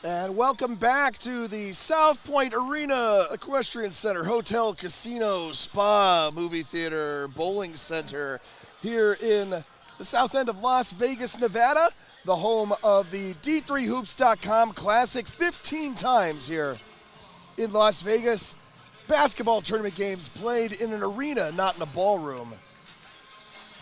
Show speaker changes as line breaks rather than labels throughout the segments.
And welcome back to the South Point Arena Equestrian Center, Hotel, Casino, Spa, Movie Theater, Bowling Center here in the south end of Las Vegas, Nevada, the home of the D3Hoops.com Classic 15 times here in Las Vegas. Basketball tournament games played in an arena, not in a ballroom.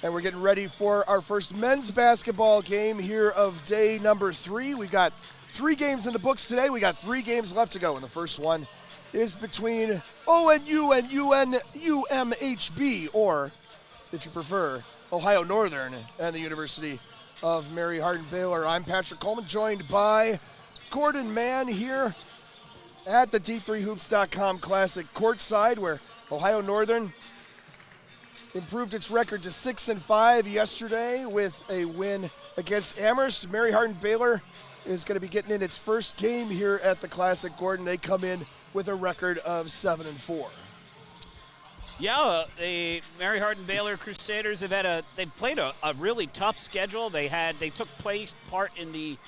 And we're getting ready for our first men's basketball game here of day number 3. We've got 3 games in the books today. We got 3 games left to go, and the first one is between ONU and UMHB, or, if you prefer, Ohio Nothern and the University of Mary Hardin-Baylor. I'm Patrick Coleman, joined by Gordon Mann here at the D3Hoops.com Classic courtside, where Ohio Nothern improved its record to 6-5 yesterday with a win against Amherst. Mary Hardin-Baylor is going to be getting in its first game here at the Classic. Gordon, they come in with a record of 7-4.
Yeah, the Mary Hardin-Baylor Crusaders they've played a really tough schedule. They took part in the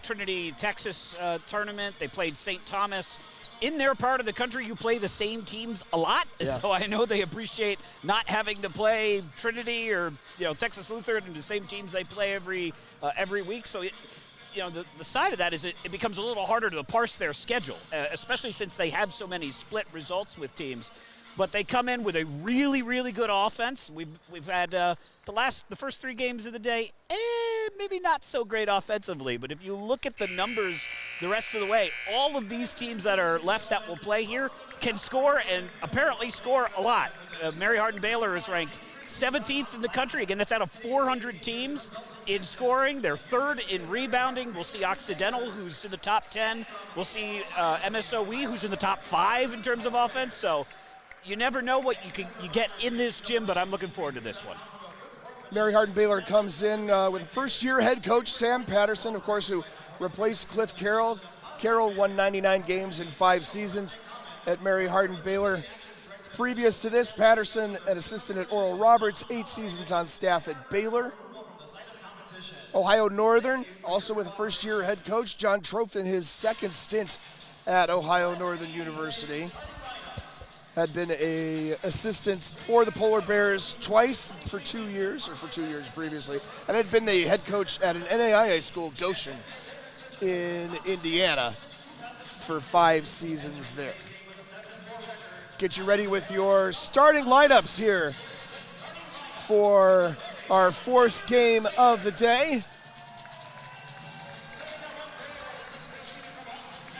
Trinity, Texas tournament. They played St. Thomas. In their part of the country, you play the same teams a lot, so I know they appreciate not having to play Trinity or Texas Lutheran and the same teams they play every week. So, the side of that is it becomes a little harder to parse their schedule, especially since they have so many split results with teams. But they come in with a really, really good offense. We've had the first 3 games of the day, maybe not so great offensively. But if you look at the numbers the rest of the way, all of these teams that are left that will play here can score, and apparently score a lot. Mary Hardin-Baylor is ranked 17th in the country. Again, that's out of 400 teams in scoring. They're 3rd in rebounding. We'll see Occidental, who's in the top 10. We'll see MSOE, who's in the top 5 in terms of offense. So you never know what you get in this gym, but I'm looking forward to this one.
Mary Hardin-Baylor comes in with first-year head coach Sam Patterson, of course, who replaced Cliff Carroll. Carroll won 99 games in 5 seasons at Mary Hardin-Baylor. Previous to this, Patterson, an assistant at Oral Roberts, 8 seasons on staff at Baylor. Ohio Nothern, also with a first-year head coach, John Trofe, in his 2nd stint at Ohio Northern University. Had been an assistant for the Polar Bears twice for 2 years previously, and had been the head coach at an NAIA school, Goshen, in Indiana, for 5 seasons there. Get you ready with your starting lineups here for our 4th game of the day.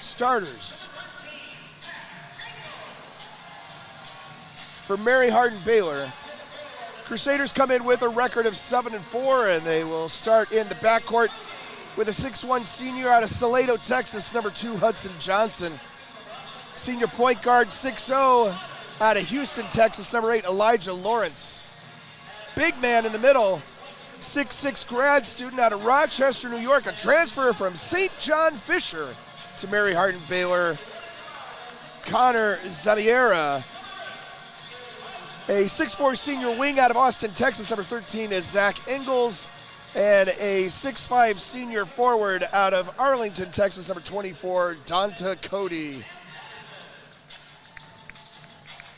Starters. For Mary Hardin-Baylor, Crusaders come in with a record of 7-4, and they will start in the backcourt with a 6'1 senior out of Salado, Texas, number 2, Hudson Johnson. Senior point guard, 6'0 out of Houston, Texas, number 8, Elijah Lawrence. Big man in the middle, 6'6 grad student out of Rochester, New York, a transfer from St. John Fisher to Mary Hardin-Baylor, Connor Zaniera. A 6'4 senior wing out of Austin, Texas, number 13 is Zach Ingalls. And a 6'5 senior forward out of Arlington, Texas, number 24, Donta Cody.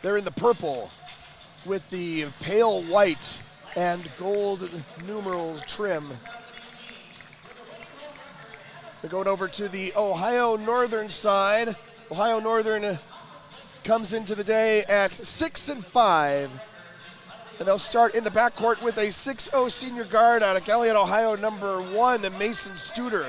They're in the purple with the pale white and gold numeral trim. So going over to the Ohio Nothern side. Ohio Nothern comes into the day at 6-5. And they'll start in the backcourt with a 6'0 senior guard out of Galiad, Ohio, number 1, Mason Studer.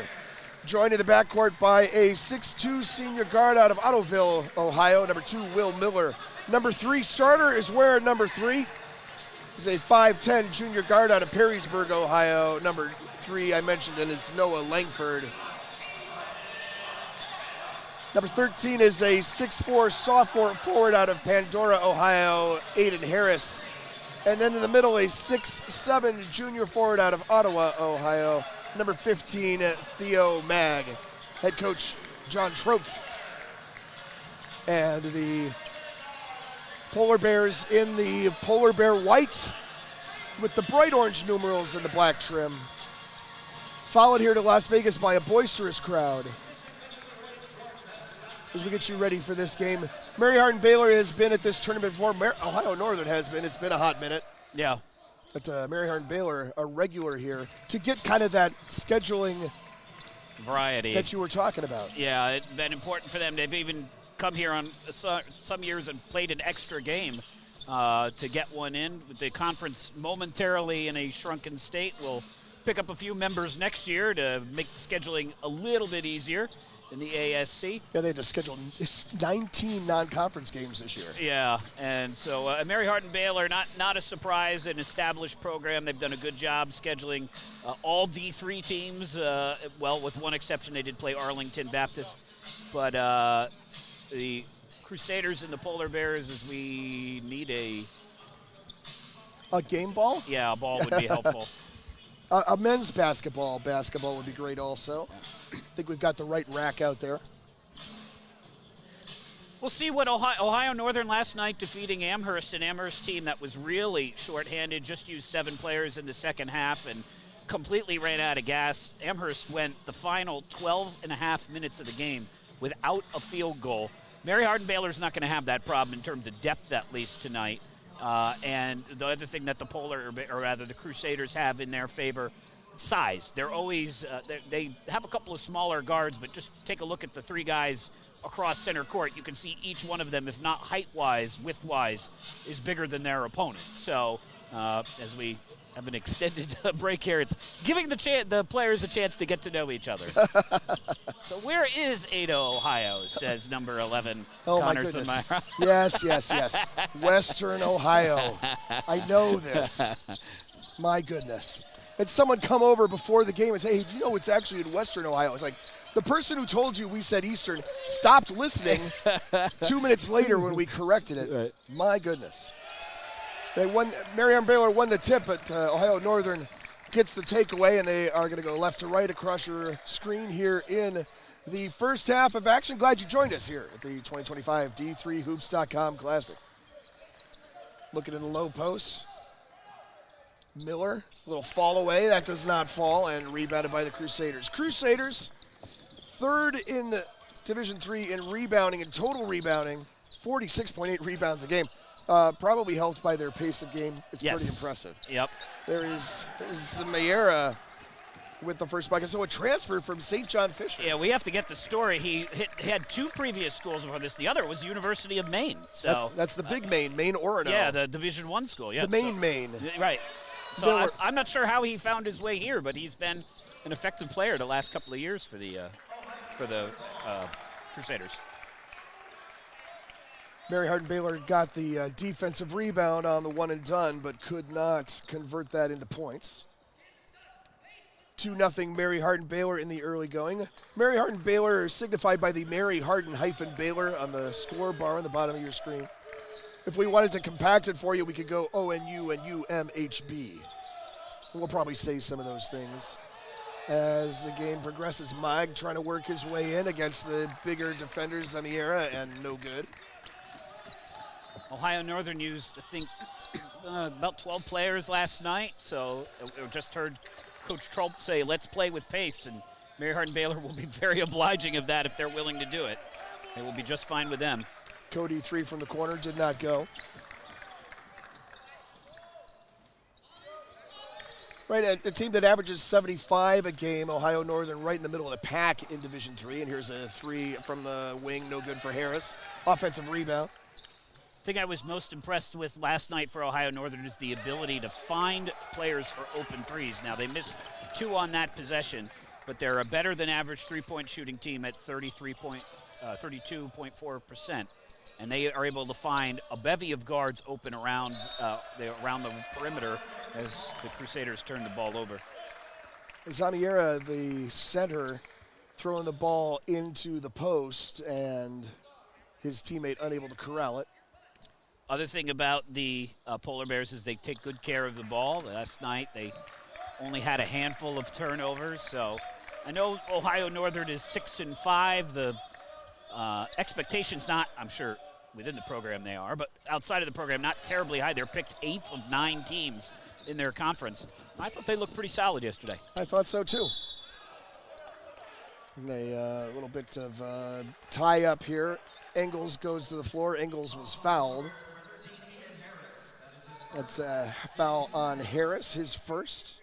Joined in the backcourt by a 6'2 senior guard out of Ottoville, Ohio, number 2, Will Miller. Number 3 starter is wearing number 3. He's a 5'10 junior guard out of Perrysburg, Ohio. Number 3 I mentioned, and it's Noah Langford. Number 13 is a 6'4 sophomore forward out of Pandora, Ohio, Aiden Harris. And then in the middle, a 6'7 junior forward out of Ottawa, Ohio, number 15, Theo Mag. Head coach John Trofe. And the Polar Bears in the polar bear white with the bright orange numerals and the black trim. followed here to Las Vegas by a boisterous crowd. As we get you ready for this game, Mary Hardin-Baylor has been at this tournament before. Ohio Nothern has been. It's been a hot minute.
Yeah.
But Mary Hardin-Baylor, a regular here, to get kind of that scheduling
variety
that you were talking about.
Yeah, it's been important for them. They've even come here on some years and played an extra game to get one in. The conference momentarily in a shrunken state will pick up a few members next year to make the scheduling a little bit easier in the ASC.
Yeah, they had to schedule 19 non-conference games this year.
Yeah, and so Mary Hardin-Baylor, not a surprise, an established program. They've done a good job scheduling all D3 teams. Well, with one exception, they did play Arlington Baptist. But the Crusaders and the Polar Bears, as we need
a game ball?
Yeah, a ball would be helpful.
A men's basketball would be great also. I think we've got the right rack out there.
We'll see what Ohio Nothern last night defeating Amherst, an Amherst team that was really shorthanded, just used 7 players in the second half and completely ran out of gas. Amherst went the final 12 and a half minutes of the game without a field goal. Mary Hardin-Baylor's not going to have that problem in terms of depth, at least tonight. And the other thing that the Crusaders have in their favor, size. They're always they have a couple of smaller guards, but just take a look at the 3 guys across center court. You can see each one of them, if not height-wise, width-wise, is bigger than their opponent. So as we have an extended break here, it's giving the players a chance to get to know each other. So where is Ada, Ohio, says number 11.
Oh,
Connor
my goodness.
Samara.
Yes. Western Ohio. I know this. My goodness. Had someone come over before the game and say, hey, do you know it's actually in Western Ohio? It's like, the person who told you we said Eastern stopped listening 2 minutes later when we corrected it.
Right.
My goodness. They won. Mary Hardin-Baylor won the tip, but Ohio Nothern gets the takeaway, and they are going to go left to right across your screen here in the first half of action. Glad you joined us here at the 2025 D3Hoops.com Classic. Looking in the low post. Miller, a little fall away. That does not fall, and rebounded by the Crusaders. Crusaders, third in the Division III in rebounding and total rebounding, 46.8 rebounds a game. Probably helped by their pace of game. It's pretty impressive.
Yep.
There is Mayera with the first bucket. So a transfer from St. John Fisher.
Yeah, we have to get the story. He had 2 previous schools before this. The other was University of Maine. So
that's the big Maine, Orono.
Yeah, the Division I school. Yeah,
the Maine.
Right. So I'm not sure how he found his way here, but he's been an effective player the last couple of years for the Crusaders.
Mary Hardin-Baylor got the defensive rebound on the one and done, but could not convert that into points. 2-0 Mary Hardin-Baylor in the early going. Mary Hardin-Baylor is signified by the Mary Hardin-Baylor on the score bar on the bottom of your screen. If we wanted to compact it for you, we could go ONU and UMHB. We'll probably say some of those things as the game progresses. Mag trying to work his way in against the bigger defenders, Zamiera, and no good.
Ohio Nothern used, I think, about 12 players last night, so I just heard Coach Trolp say, let's play with pace, and Mary Hardin-Baylor will be very obliging of that if they're willing to do it. It will be just fine with them.
Cody 3 from the corner did not go. Right, a team that averages 75 a game, Ohio Nothern right in the middle of the pack in Division III, and here's a 3 from the wing, no good for Harris. Offensive rebound.
The thing I was most impressed with last night for Ohio Nothern is the ability to find players for open threes. Now, they missed 2 on that possession, but they're a better than average three-point shooting team at 32.4%. And they are able to find a bevy of guards open around the perimeter as the Crusaders turn the ball over.
Zamiera, the center, throwing the ball into the post, and his teammate unable to corral it.
Other thing about the Polar Bears is they take good care of the ball. Last night they only had a handful of turnovers. So I know Ohio Nothern is 6-5. The expectations not, I'm sure within the program they are, but outside of the program not terribly high. They're picked 8th of 9 teams in their conference. I thought they looked pretty solid yesterday.
I thought so too. And a little bit of tie up here. Engels goes to the floor. Engels was fouled. That's a foul on Harris, his first.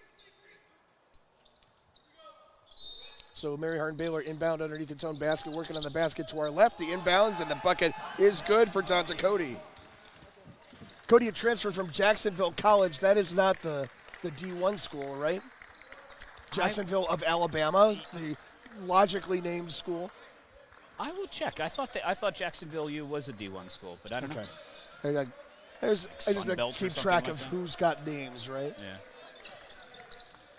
So Mary Hardin-Baylor inbound underneath its own basket, working on the basket to our left. The inbounds and the bucket is good for Tonto Cody. Cody, a transfer from Jacksonville College. That is not the D1 school, right? Jacksonville of Alabama, the logically named school.
I will check. I thought Jacksonville U was a D1 school, but I don't know.
I just keep track of who's got names, right?
Yeah.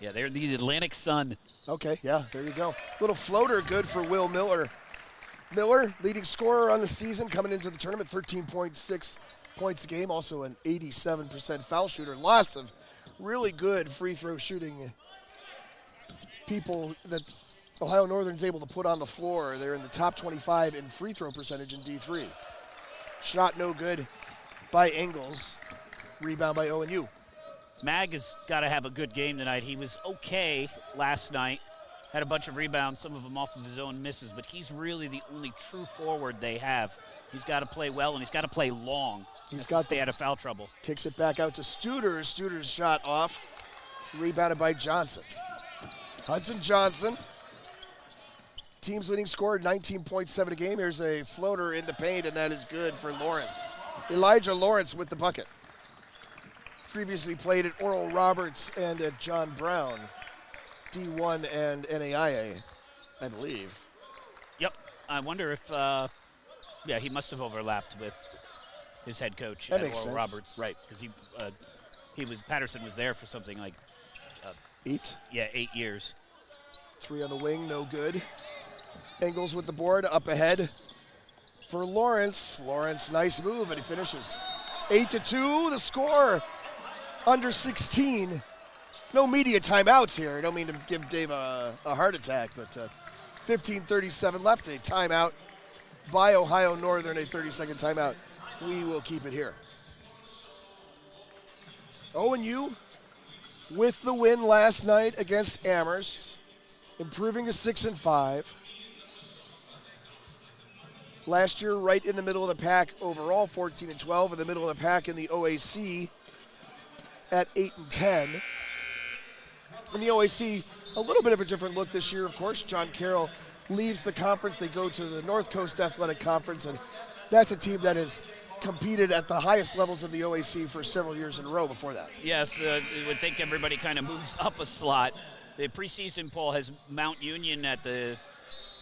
Yeah, they're the Atlantic Sun.
Okay, yeah, there you go. Little floater, good for Will Miller. Miller, leading scorer on the season, coming into the tournament, 13.6 points a game, also an 87% foul shooter. Lots of really good free throw shooting people that Ohio Northern's able to put on the floor. They're in the top 25 in free throw percentage in D3. Shot no good by Engels. Rebound by ONU.
Mag has got to have a good game tonight. He was okay last night. Had a bunch of rebounds, some of them off of his own misses, but he's really the only true forward they have. He's got to play well, and he's got to play long. He's got to stay out of foul trouble.
Kicks it back out to Studer. Studer's shot off. Rebounded by Johnson. Hudson Johnson. Team's leading scorer, 19.7 a game. Here's a floater in the paint, and that is good for Lawrence. Elijah Lawrence with the bucket. Previously played at Oral Roberts and at John Brown, D1 and NAIA, I believe.
Yep. I wonder if, he must have overlapped with his head coach
at
Oral Roberts.
Right.
Because Patterson was there for something like
8?
Yeah, 8 years.
3 on the wing, no good. Engels with the board, up ahead for Lawrence. Lawrence, nice move, and he finishes. 8-2, the score. Under 16. No media timeouts here. I don't mean to give Dave a heart attack, but 15:37 left. A timeout by Ohio Northern, a 30-second timeout. We will keep it here. ONU with the win last night against Amherst, improving to 6-5. Last year, right in the middle of the pack overall, 14-12, in the middle of the pack in the OAC at 8-10. In the OAC, a little bit of a different look this year, of course. John Carroll leaves the conference. They go to the North Coast Athletic Conference, and that's a team that has competed at the highest levels of the OAC for several years in a row before that.
Yes, I would think everybody kind of moves up a slot. The preseason poll has Mount Union at the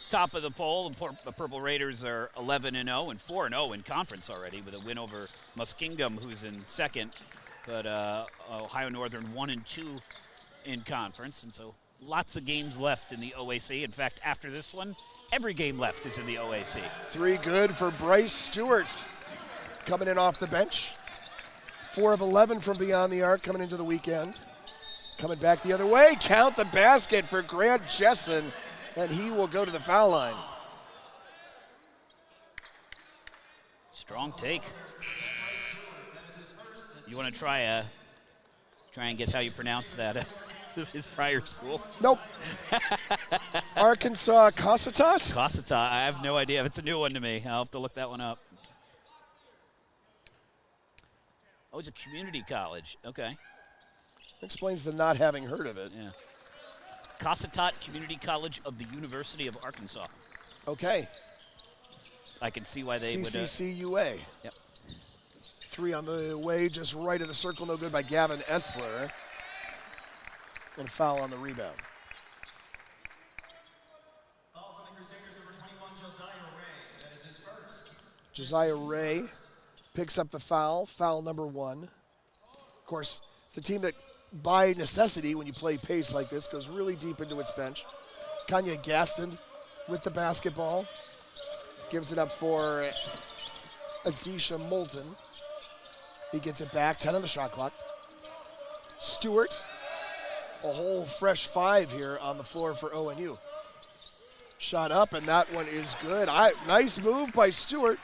top of the poll. The Purple Raiders are 11-0 and 4-0 in conference already with a win over Muskingum, who's in second. But Ohio Northern 1-2 in conference, and so lots of games left in the OAC. In fact, after this one, every game left is in the OAC.
3 good for Bryce Stewart, coming in off the bench. 4 of 11 from beyond the arc coming into the weekend. Coming back the other way, count the basket for Grant Jessen, and he will go to the foul line.
Strong take. You want to try and guess how you pronounce that? His prior school?
Nope. Arkansas Cossatot?
Cossatot. I have no idea. It's a new one to me. I'll have to look that one up. Oh, it's a community college. Okay.
Explains the not having heard of it.
Yeah. Cossatot Community College of the University of Arkansas.
Okay.
I can see why they
CCCUA.
Yep.
3 on the way, just right of the circle, no good by Gavin Etzler. And a foul on the rebound.
Falls on the Crusaders, number 21, Josiah Ray. That is his first.
Josiah Ray picks up the foul, foul number 1. Of course, it's a team that, by necessity, when you play pace like this, goes really deep into its bench. Kanya Gaston with the basketball. Gives it up for Adisha Moulton. He gets it back, 10 on the shot clock. Stewart, a whole fresh 5 here on the floor for ONU. Shot up, and that one is good. Nice move by Stewart.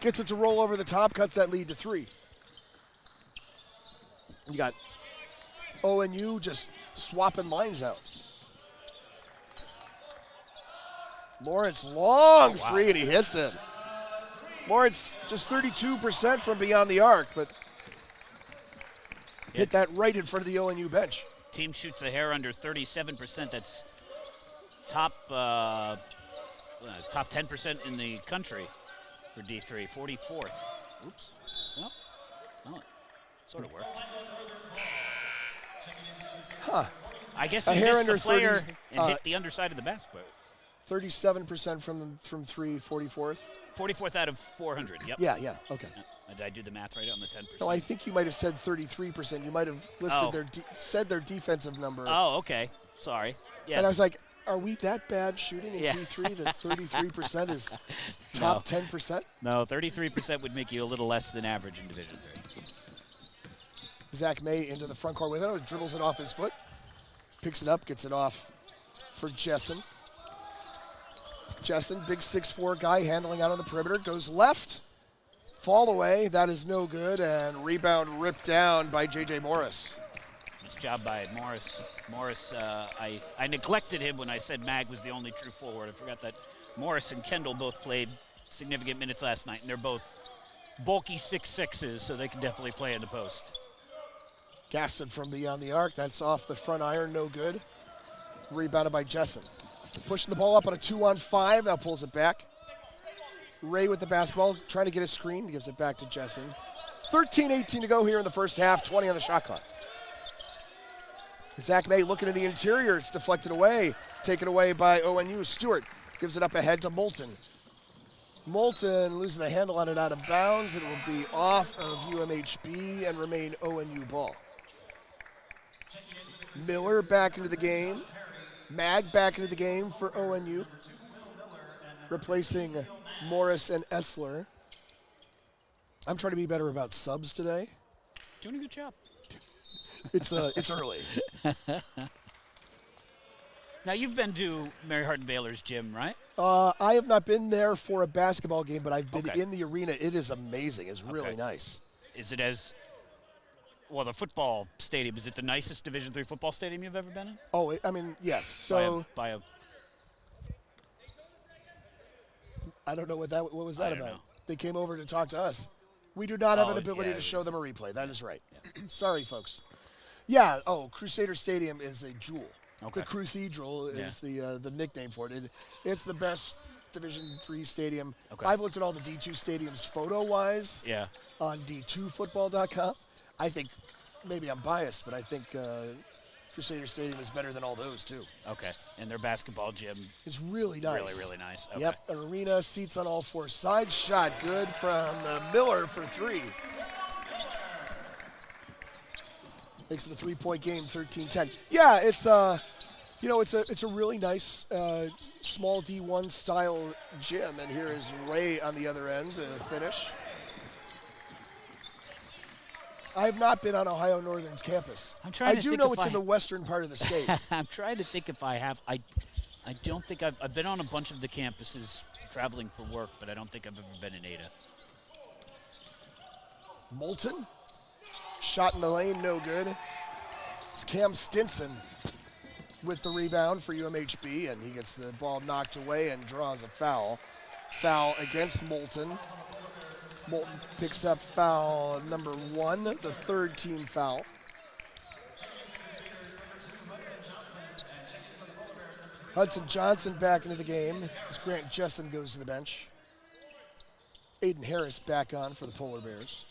Gets it to roll over the top, cuts that lead to 3. You got ONU just swapping lines out. Lawrence, long three, and he hits it. Lawrence just 32% from beyond the arc, but hit that right in front of the ONU bench.
Team shoots a hair under 37%. That's top 10% in the country for D3, 44th. Oops. Well, no, it sort of worked.
Huh.
I guess
A
he
hair
missed
under
the player
30s,
and hit the underside of the basket.
37% from three, 44th.
44th out of 400. Yep.
Yeah, okay.
Did I do the math right on the 10%?
No, I think you might have said 33%. You might have listed said their defensive number.
Oh, okay. Sorry. Yes.
And I was like, are we that bad shooting in
Yeah.
D3 that 33% is top 10%?
No, 33% would make you a little less than average in Division III.
Zach May into the front court with it. Dribbles it off his foot. Picks it up, gets it off for Jessen. Jessen, big 6'4" guy, handling out on the perimeter. Goes left. Fall away. That is no good. And rebound ripped down by J.J. Morris.
Nice job by Morris. Morris, I neglected him when I said Mag was the only true forward. I forgot that Morris and Kendall both played significant minutes last night, and they're both bulky 6'6s, so they can definitely play in the post.
Gaston from beyond the arc. That's off the front iron. No good. Rebounded by Jessen. Pushing the ball up on a 2-on-5. Now pulls it back. Ray with the basketball, trying to get a screen. Gives it back to Jessen. 13-18 to go here in the first half. 20 on the shot clock. Zach May looking in the interior. It's deflected away. Taken away by ONU. Stewart gives it up ahead to Moulton. Moulton losing the handle on it out of bounds. It will be off of UMHB and remain ONU ball. Miller back into the game. Mag back into the game for ONU. Replacing Morris and Essler. I'm trying to be better about subs today.
Doing a good job.
It's early.
Now, you've been to Mary Hardin-Baylor's gym, right?
I have not been there for a basketball game, but I've been
Okay.
in the arena. It is amazing. It's really
Okay.
nice.
Is it as well, the football stadium, is it the nicest Division III football stadium you've ever been in?
Oh, I mean, yes. So
By a
I don't know what was that
I don't
about.
know.
They came over to talk to us. We do not have an
Oh,
ability
yeah.
to show them a replay. That is right. Sorry, folks. Yeah. Oh, Crusader Stadium is a jewel.
Okay.
The Cruthedral is the nickname for it. It's the best Division III stadium.
Okay.
I've looked at all the D2 stadiums photo-wise
Yeah.
on D2football.com. I think maybe I'm biased, but I think Crusader Stadium is better than all those too.
Okay. And their basketball gym,
It's really nice.
really, really nice. Okay.
Yep, an arena, seats on all four sides. Shot good from Miller for three. Makes it a 3-point game, 13-10. Yeah, it's it's a really nice small D1 style gym, and here is Ray on the other end to finish. I have not been on Ohio Northern's campus.
I'm trying to
I do
think
know
if
it's
I-
in the western part of the state.
I'm trying to think if I have. I don't think I've been on a bunch of the campuses traveling for work, but I don't think I've ever been in Ada.
Moulton, shot in the lane, no good. It's Cam Stinson with the rebound for UMHB, and he gets the ball knocked away and draws a foul. Foul against Moulton. Moulton picks up foul number 1, the third team foul. Hudson Johnson back into the game as Grant Jessen goes to the bench. Aiden Harris back on for the Polar Bears.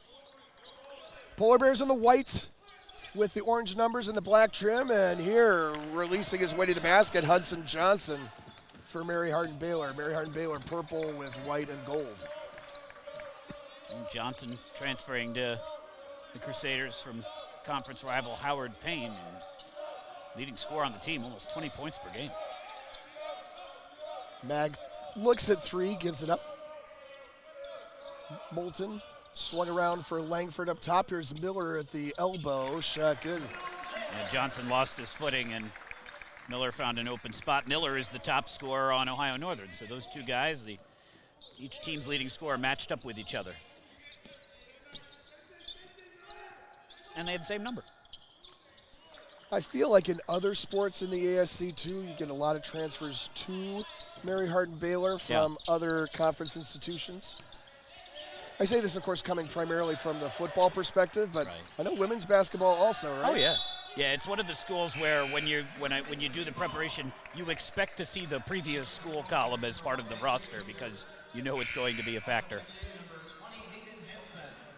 Polar Bears in the white with the orange numbers and the black trim, and here releasing his way to the basket, Hudson Johnson for Mary Hardin-Baylor. Mary Hardin-Baylor purple with white and gold.
And Johnson transferring to the Crusaders from conference rival Howard Payne, and leading scorer on the team, almost 20 points per game.
Mag looks at three, gives it up. Moulton swung around for Langford up top. Here's Miller at the elbow. Shot good.
And Johnson lost his footing, and Miller found an open spot. Miller is the top scorer on Ohio Northern. So those two guys, each team's leading scorer matched up with each other. And they had the same number.
I feel like in other sports in the ASC too, you get a lot of transfers to Mary Hardin-Baylor from other conference institutions. I say this, of course, coming primarily from the football perspective, but I know women's basketball also, right?
Oh, yeah. Yeah, it's one of the schools where when you do the preparation, you expect to see the previous school column as part of the roster because you know it's going to be a factor.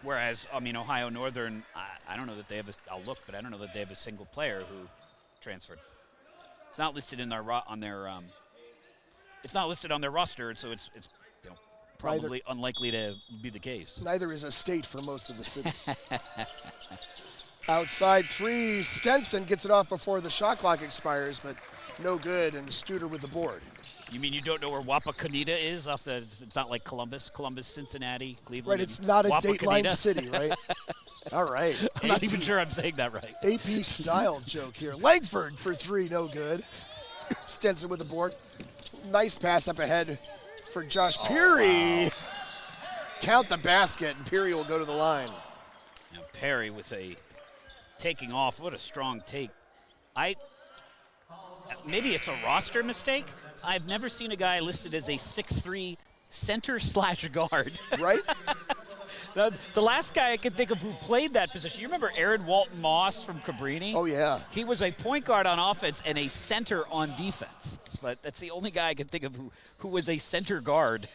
Whereas, I mean, Ohio Northern, I don't know that they have I'll look, but I don't know that they have a single player who transferred. It's not listed in it's not listed on their roster, so it's probably unlikely to be the case.
Neither is a state for most of the cities. Outside three, Stenson gets it off before the shot clock expires, but no good, and Studer with the board.
You mean you don't know where Wapakoneta is? It's not like Columbus, Cincinnati, Cleveland.
Right, it's not a
Wapakoneta.
Dateline city, right? All right.
I'm not even sure I'm saying that right.
AP style joke here. Langford for three, no good. Stenson with the board. Nice pass up ahead for Josh Peary.
Wow.
Count the basket, and Peary will go to the line.
Now Perry with a taking off. What a strong take. Maybe it's a roster mistake. I've never seen a guy listed as a 6'3" center/guard.
Right?
The last guy I can think of who played that position, you remember Aaron Walton Moss from Cabrini?
Oh, yeah.
He was a point guard on offense and a center on defense. But that's the only guy I can think of who was a center guard.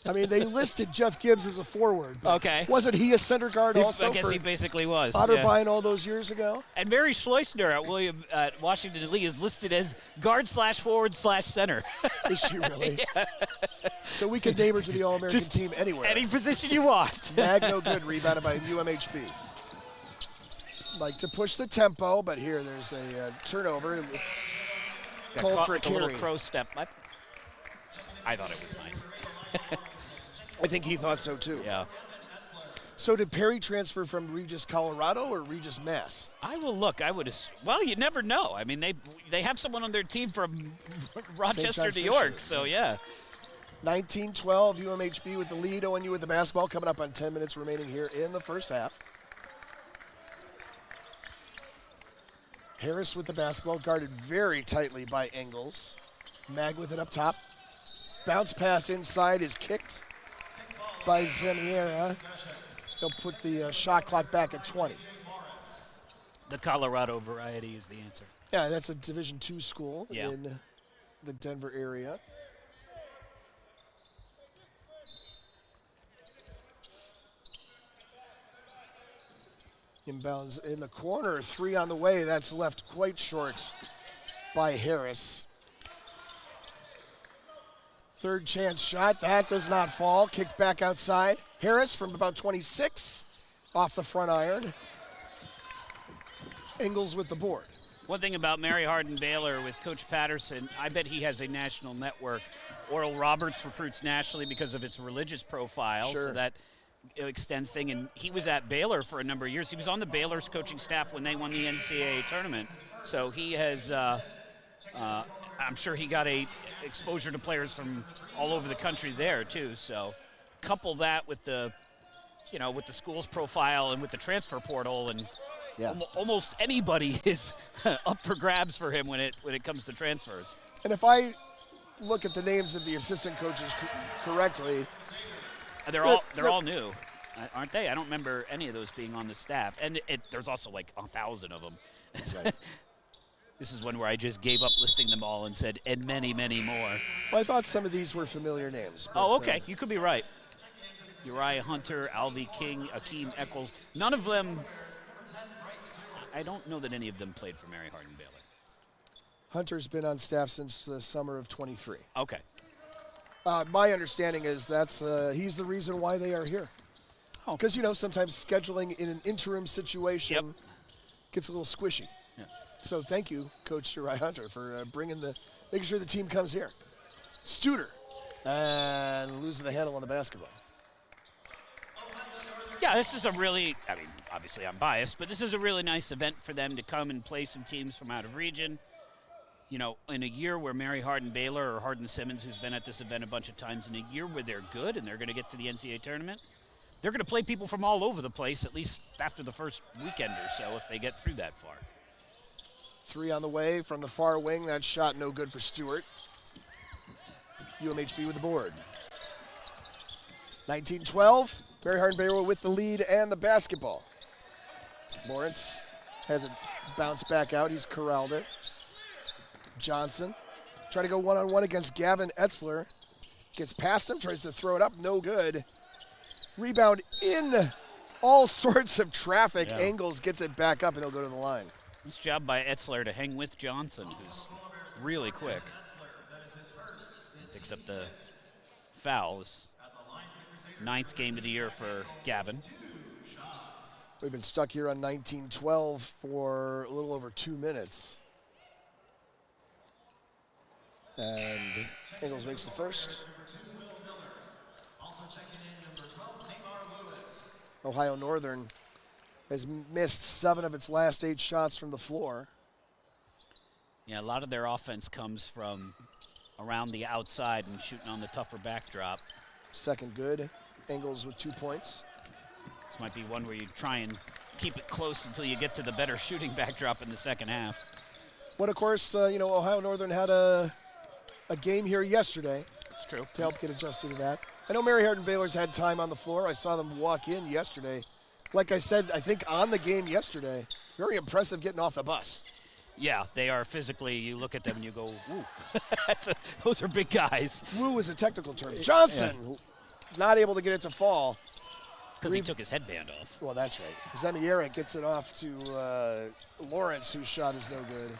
I mean, they listed Jeff Gibbs as a forward.
Okay.
Wasn't he a center guard also?
I guess he basically was.
Otterbein all those years ago?
And Mary Schleusner at Washington Lee is listed as guard/forward/center.
Is she really? Yeah. So we could name her to the All-American team anywhere.
Any position you want.
Mag no good, rebounded by UMHB. Like to push the tempo, but here there's a turnover. Called for a carry.
A little crow step. I thought it was nice.
I think he thought so too.
Yeah.
So did Perry transfer from Regis, Colorado, or Regis, Mass?
I will look. Well, you never know. I mean, they have someone on their team from Rochester, New York. So yeah.
19-12, UMHB with the lead. ONU with the basketball. Coming up on 10 minutes remaining here in the first half. Harris with the basketball, guarded very tightly by Engels. Mag with it up top. Bounce pass inside is kicked by Zemiera. He'll put the shot clock back at 20.
The Colorado variety is the answer.
Yeah, that's a Division II school in the Denver area. Inbounds in the corner, three on the way. That's left quite short by Harris. Third chance shot, that does not fall. Kicked back outside. Harris from about 26, off the front iron. Engels with the board.
One thing about Mary Hardin-Baylor with Coach Patterson, I bet he has a national network. Oral Roberts recruits nationally because of its religious profile, so that extends thing. And he was at Baylor for a number of years. He was on the Baylor's coaching staff when they won the NCAA tournament. So he has, I'm sure he got a exposure to players from all over the country there too. So couple that with the, with the school's profile and with the transfer portal, and almost anybody is up for grabs for him when it comes to transfers.
And if I look at the names of the assistant coaches correctly,
they're all new, aren't they? I don't remember any of those being on the staff, and there's also like 1,000 of them. Right. This is one where I just gave up listing them all and said, and many, many more.
Well, I thought some of these were familiar names. But,
oh, okay. You could be right. Uriah Hunter, Alvy King, Akeem Eccles. None of them, I don't know that any of them played for Mary Hardin-Baylor.
Hunter's been on staff since the summer of 23.
Okay.
My understanding is he's the reason why they are here. Because, sometimes scheduling in an interim situation gets a little squishy. Yeah. So thank you, Coach Uriah Hunter, for making sure the team comes here. Studer, and losing the handle on the basketball.
Yeah, this is obviously I'm biased, but this is a really nice event for them to come and play some teams from out of region. In a year where Mary Hardin-Baylor or Hardin-Simmons, who's been at this event a bunch of times, in a year where they're good and they're going to get to the NCAA tournament, they're going to play people from all over the place, at least after the first weekend or so, if they get through that far.
Three on the way from the far wing. That shot no good for Stewart. UMHB with the board. 19-12. Mary Hardin-Baylor with the lead and the basketball. Lawrence has it bounced back out. He's corralled it. Johnson trying to go one-on-one against Gavin Etzler. Gets past him, tries to throw it up, no good. Rebound in all sorts of traffic.
Yeah.
Angles, gets it back up, and he'll go to the line.
Nice job by Etzler to hang with Johnson, who's really quick. Picks up the foul. His 9th game of the year for Gavin.
We've been stuck here on 19-12 for a little over 2 minutes. And Ingles makes the first. Ohio Northern has missed 7 of its last 8 shots from the floor.
Yeah, a lot of their offense comes from around the outside and shooting on the tougher backdrop.
Second good. Ingles with 2 points.
This might be one where you try and keep it close until you get to the better shooting backdrop in the second half.
But of course, Ohio Northern had a game here yesterday.
It's true.
To help get adjusted to that. I know Mary Hardin-Baylor's had time on the floor. I saw them walk in yesterday. Like I said, I think on the game yesterday, very impressive getting off the bus.
Yeah, they are physically, you look at them and you go, woo. Those are big guys.
Woo is a technical term. Johnson, not able to get it to fall.
Because he took his headband off.
Well, that's right. Zemiera gets it off to Lawrence, whose shot is no good.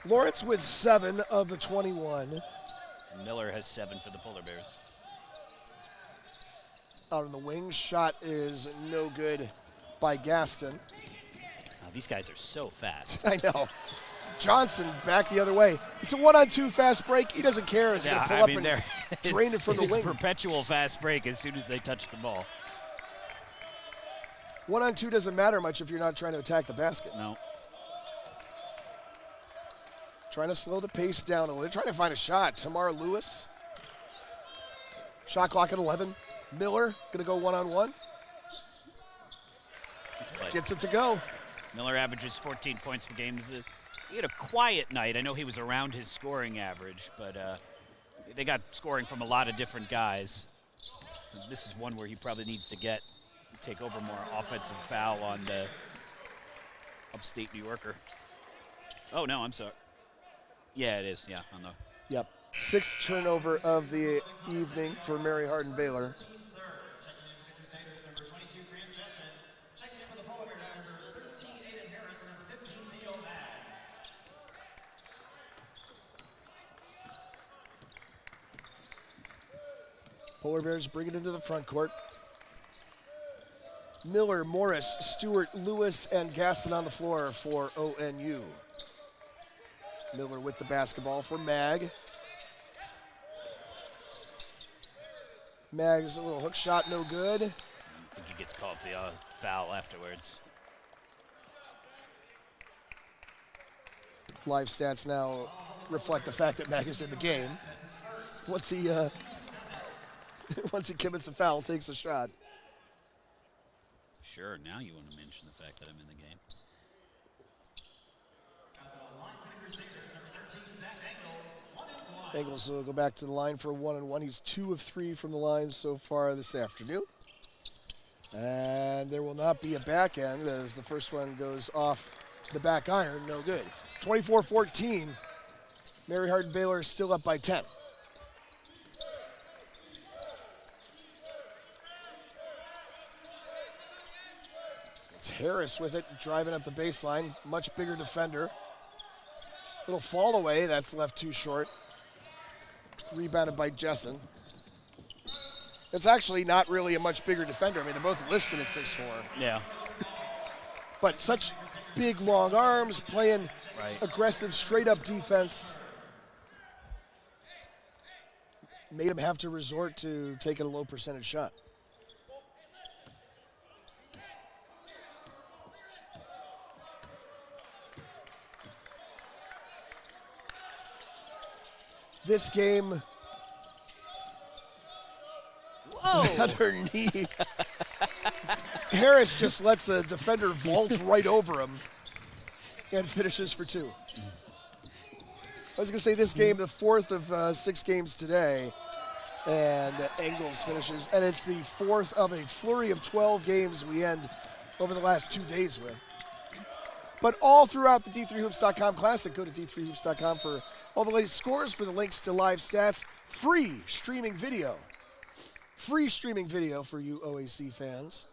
Lawrence with 7 of the 21.
Miller has 7 for the Polar Bears.
Out on the wing, shot is no good by Gaston.
Wow, these guys are so fast.
I know. Johnson back the other way. It's a 1-on-2 fast break. He doesn't care. He's going to pull up and drain it from the wing.
It's a perpetual fast break as soon as they touch the ball.
1-on-2 doesn't matter much if you're not trying to attack the basket.
No.
Trying to slow the pace down a little. They're trying to find a shot. Tamar Lewis. Shot clock at 11. Miller going to go one-on-one. Gets it to go.
Miller averages 14 points per game. He had a quiet night. I know he was around his scoring average, but they got scoring from a lot of different guys. This is one where he probably needs to take over more offensive foul on the upstate New Yorker. Oh, no, I'm sorry. Yeah, it is. Yeah, on the.
Yep. 6th turnover of the evening for Mary Hardin-Baylor. Polar Bears bring it into the front court. Miller, Morris, Stewart, Lewis, and Gaston on the floor for ONU. Miller with the basketball for Mag. Mag's a little hook shot, no good.
I think he gets called for the foul afterwards.
Live stats now reflect the fact that Mag is in the game. Once he commits a foul, takes a shot.
Sure, now you want to mention the fact that I'm in the game.
Engels will go back to the line for a 1-on-1. He's 2 of 3 from the line so far this afternoon. And there will not be a back end as the first one goes off the back iron. No good. 24-14. Mary Hardin-Baylor is still up by 10. It's Harris with it, driving up the baseline. Much bigger defender. Little fall away, that's left too short. Rebounded by Jessen. It's actually not really a much bigger defender. I mean, they're both listed at 6'4".
Yeah.
But such big, long arms, playing aggressive, straight-up defense. Made him have to resort to taking a low percentage shot. This game underneath Harris just lets a defender vault right over him and finishes for 2. I was going to say this game, the 4th of 6 games today, and Engels finishes. And it's the 4th of a flurry of 12 games we end over the last 2 days with. But all throughout the D3Hoops.com Classic, go to D3Hoops.com for all the latest scores, for the links to live stats, free streaming video. Free streaming video for you OAC fans.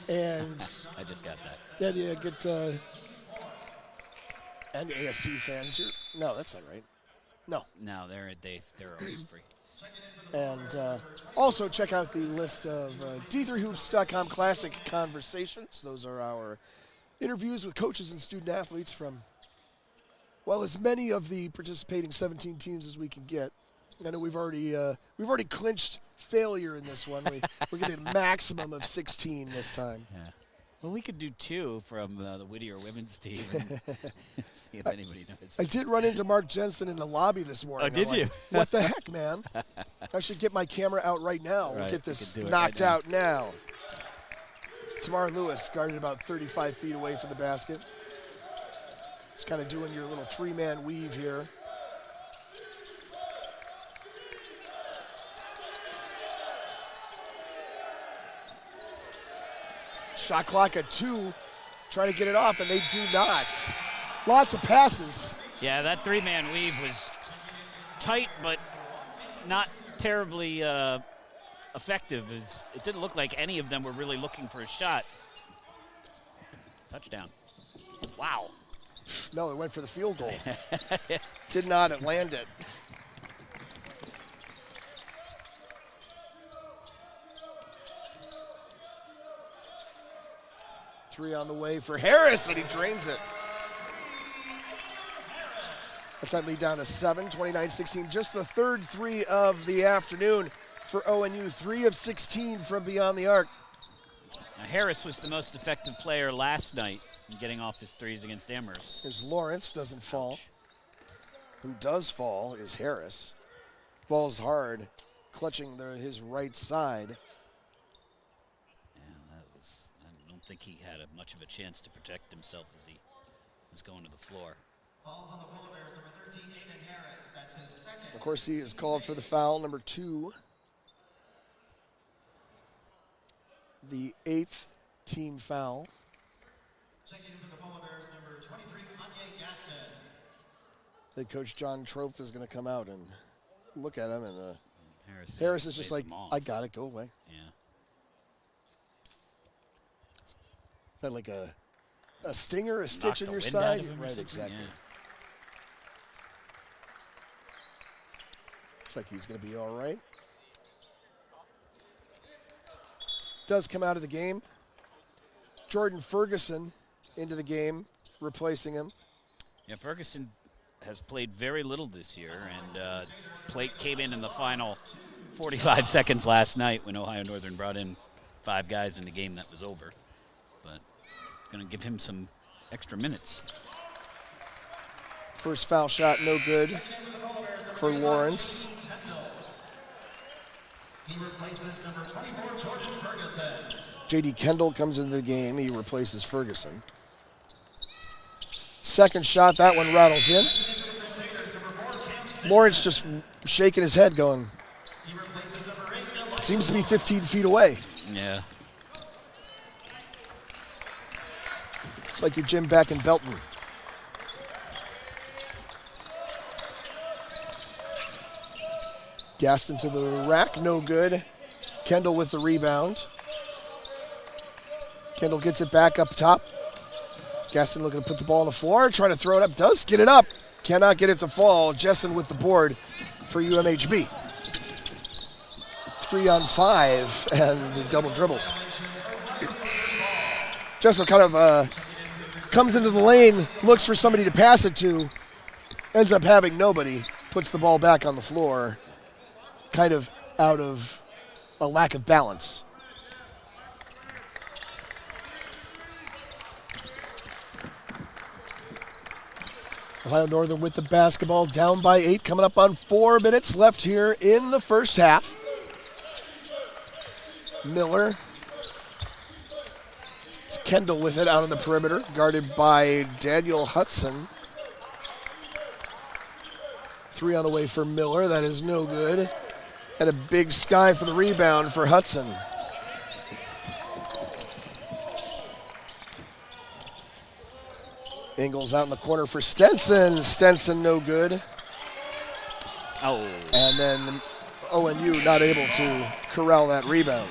And
I just got that.
and yeah, get and ASC fans. No, that's not right. No.
No, they're always free.
And also check out the list of D3Hoops.com Classic Conversations. Those are our interviews with coaches and student athletes from, well, as many of the participating 17 teams as we can get. I know we've already clinched failure in this one. We're getting a maximum of 16 this time.
Yeah. Well, we could do 2 from the Whittier women's team and see if anybody knows.
I did run into Mark Jensen in the lobby this morning.
Oh, did you?
What the heck, man? I should get my camera out right now.
Right,
we'll get this
knocked
knocked out now. Tamar Lewis guarded about 35 feet away from the basket. Just kind of doing your little 3-man weave here. Shot clock at 2, trying to get it off, and they do not. Lots of passes.
Yeah, that 3-man weave was tight, but not terribly effective. It didn't look like any of them were really looking for a shot. Touchdown. Wow.
No, it went for the field goal. Did not land it. Three on the way for Harris, and he drains it. That's that lead down to 7, 29-16. Just the third 3 of the afternoon for ONU. 3 of 16 from beyond the arc.
Now, Harris was the most effective player last night in getting off his threes against Amherst.
Here's Lawrence, doesn't fall. Who does fall is Harris. Falls hard, clutching his right side.
I don't think he had much of a chance to protect himself as he was going to the floor.
Falls on the Polar Bears, number 13, Aiden Harris. That's his second.
Of course, he is called for the foul, number 2. The 8th team foul.
Checking in for the Polar Bears, number 23, Kanye Gaston.
Head coach John Trofe is going to come out and look at him, and
Harris
is just like, I got it, go away.
Yeah.
Is that like a stinger, a stitch in your
Knocked the wind
side?
out of him or
Right,
something,
exactly.
yeah.
Looks like he's going to be all right. Does come out of the game. Jordan Ferguson into the game, replacing him.
Yeah, Ferguson has played very little this year, and came in the final 45 seconds last night when Ohio Northern brought in 5 guys in the game that was over. But going to give him some extra minutes.
First foul shot, no good for Lawrence.
He replaces number 24, Jordan Ferguson.
J.D. Kendall comes into the game. He replaces Ferguson. Second shot, that one rattles in. Lawrence just shaking his head going, seems to be 15 feet away.
Yeah.
It's like your gym back in Belton. Gaston to the rack, no good. Kendall with the rebound. Kendall gets it back up top. Gaston looking to put the ball on the floor, trying to throw it up. Does get it up. Cannot get it to fall. Jessen with the board for UMHB. 3 on 5 and the double dribbles. Jessen kind of comes into the lane, looks for somebody to pass it to, ends up having nobody, puts the ball back on the floor, kind of out of a lack of balance. Ohio Northern with the basketball, down by 8, coming up on 4 minutes left here in the first half. Miller Kendall with it out on the perimeter, guarded by Daniel Hudson. 3 on the way for Miller. That is no good. And a big sky for the rebound for Hudson. Ingles out in the corner for Stenson. Stenson no good.
Oh.
And then ONU not able to corral that rebound.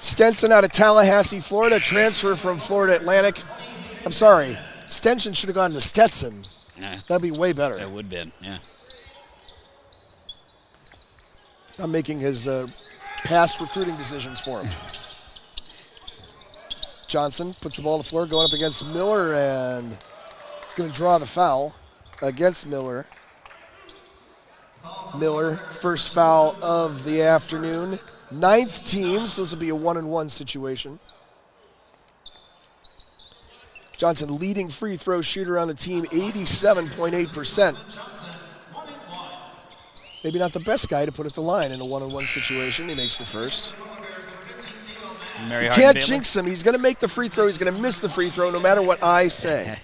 Stenson out of Tallahassee, Florida, transfer from Florida Atlantic. I'm sorry, Stenson should have gone to Stetson.
Yeah.
That'd be way better.
That would have been, yeah.
I'm making his past recruiting decisions for him. Johnson puts the ball on the floor, going up against Miller, and he's going to draw the foul against Miller. Miller, first foul of the afternoon. 9th team, so this will be a 1-and-1 situation. Johnson, leading free throw shooter on the team, 87.8%. Maybe not the best guy to put at the line in a 1-on-1 situation. He makes the first.
Mary
Can't
Hardin-Baylor.
jinx him. He's going to make the free throw. He's going to miss the free throw no matter what I say.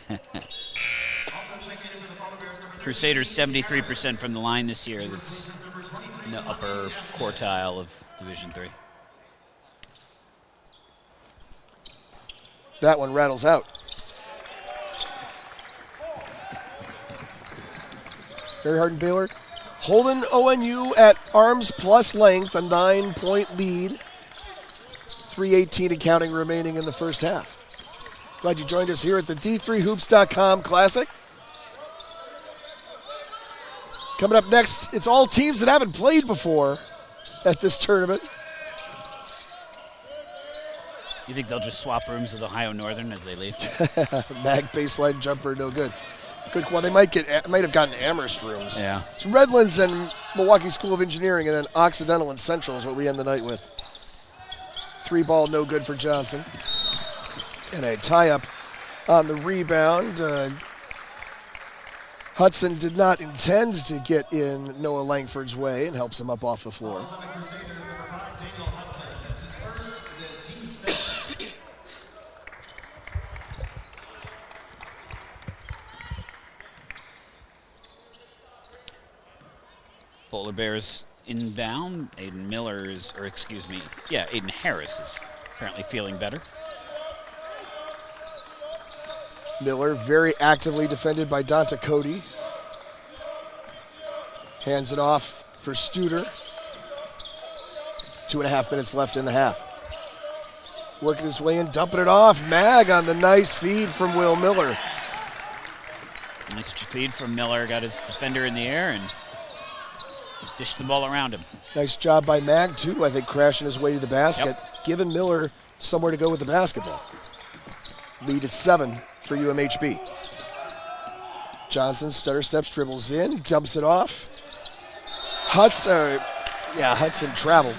Crusaders 73% from the line this year. That's in the upper quartile of Division III.
That one rattles out. Mary Hardin-Baylor holding ONU at arms plus length, a 9-point lead. 3:18 and counting remaining in the first half. Glad you joined us here at the D3Hoops.com Classic. Coming up next, it's all teams that haven't played before at this tournament.
You think they'll just swap rooms with Ohio Nothern as they leave?
Mag baseline jumper, no good. Good. Well, they might have gotten Amherst rooms.
Yeah.
It's Redlands and Milwaukee School of Engineering, and then Occidental and Central is what we end the night with. 3 ball, no good for Johnson. And a tie-up on the rebound. Hudson did not intend to get in Noah Langford's way and helps him up off the floor.
Polar Bears inbound. Aiden Harris is apparently feeling better.
Miller very actively defended by Donta Cody. Hands it off for Studer. 2.5 minutes left in the half. Working his way in, dumping it off. Mag on the nice feed from Will Miller.
Nice feed from Miller. Got his defender in the air and dished the ball around him.
Nice job by Mag, too, I think, crashing his way to the basket, giving Miller somewhere to go with the basketball. Lead at 7 for UMHB. Johnson stutter steps, dribbles in, dumps it off. Hudson traveled.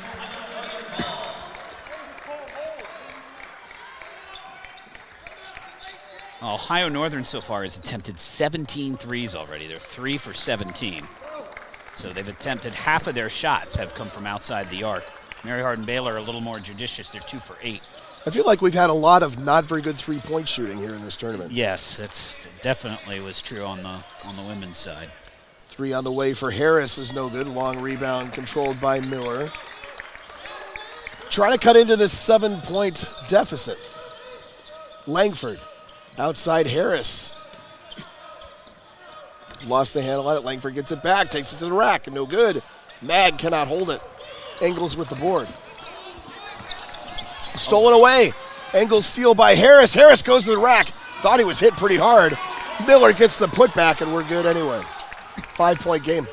Ohio Nothern so far has attempted 17 threes already. They're 3 for 17. So they've attempted half of their shots have come from outside the arc. Mary Hardin-Baylor a little more judicious. They're 2 for 8.
I feel like we've had a lot of not very good three-point shooting here in this tournament.
Yes, that's definitely was true on the women's side.
3 on the way for Harris is no good. Long rebound controlled by Miller. Trying to cut into this 7-point deficit. Langford outside Harris. Lost the handle on it. Langford gets it back, takes it to the rack, and no good. Mag cannot hold it. Engels with the board. Stolen away. Engels steal by Harris. Harris goes to the rack. Thought he was hit pretty hard. Miller gets the putback, and we're good anyway. 5-point game.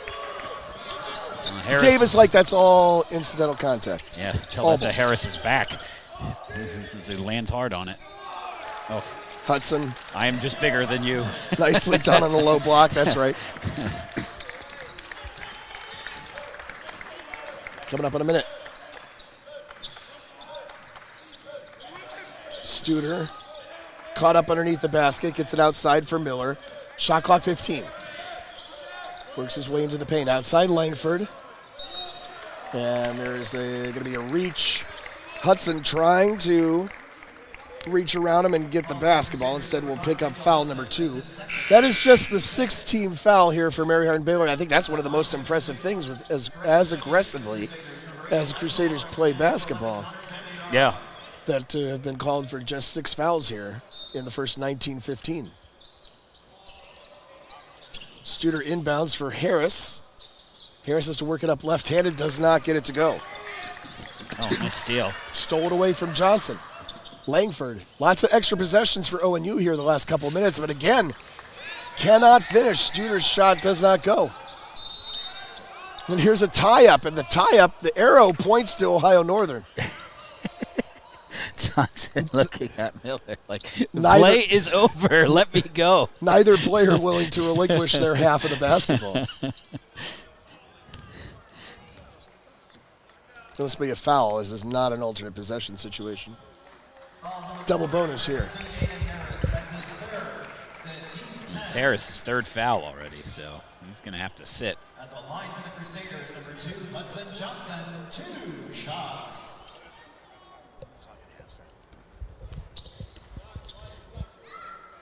Davis like that's all incidental contact.
Yeah, tell that to Harris's back. He lands hard on it. Oh.
Hudson.
I am just bigger than you.
Nicely done on the low block. That's right. Coming up in a minute. Studer caught up underneath the basket. Gets it outside for Miller. Shot clock 15. Works his way into the paint. Outside Langford. And there's going to be a reach Hudson trying to reach around him and get the basketball. Instead, we'll pick up foul number 2. That is just the 6th team foul here for Mary Hardin-Baylor. I think that's one of the most impressive things with as aggressively as the Crusaders play basketball.
Yeah.
That have been called for just 6 fouls here in the first 19-15. Studer inbounds for Harris. Harris has to work it up left-handed, does not get it to go.
Oh, nice steal.
Stole it away from Johnson. Langford, lots of extra possessions for ONU here the last couple minutes, but again, cannot finish. Studer's shot does not go. And here's a tie-up, and the tie-up, the arrow points to Ohio Northern.
Johnson looking at Miller like, the play is over, let me go.
Neither player willing to relinquish their half of the basketball. It must be a foul, as this is not an alternate possession situation. Double bonus here.
It's Harris's 3rd foul already, so he's going to have to sit.
At the line for the Crusaders, number 2, Hudson Johnson, 2 shots.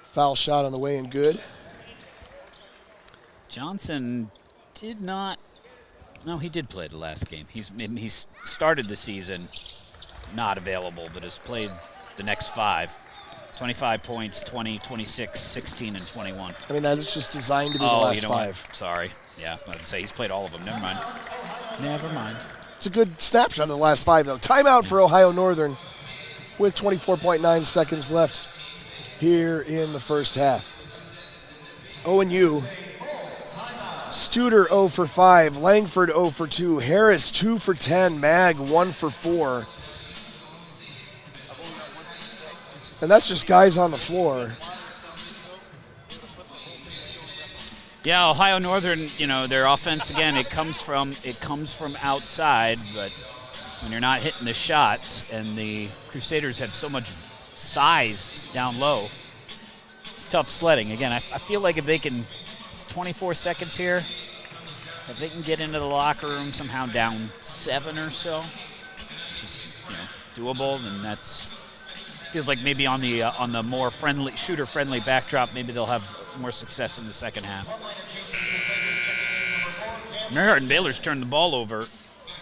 Foul shot on the way and good.
Johnson did not. No, he did play the last game. He's started the season not available, but has played the next 5. 25 points, 20, 26, 16, and 21.
I mean, that's just designed to be the last 5.
What? Sorry. Yeah, I was going to say, he's played all of them. Never mind.
It's a good snapshot of the last 5, though. Timeout for Ohio Northern with 24.9 seconds left here in the first half. ONU, Studer 0 for 5, Langford 0 for 2, Harris 2 for 10, Mag 1 for 4. And that's just guys on the floor.
Yeah, Ohio Northern, their offense, again, it comes from outside, but when you're not hitting the shots, and the Crusaders have so much size down low, it's tough sledding. Again, I feel like if they can, it's 24 seconds here, if they can get into the locker room somehow down 7 or so, which is doable, then that's feels like maybe on the more friendly, shooter-friendly backdrop, maybe they'll have more success in the second half. Mary Hardin-Baylor's turned the ball over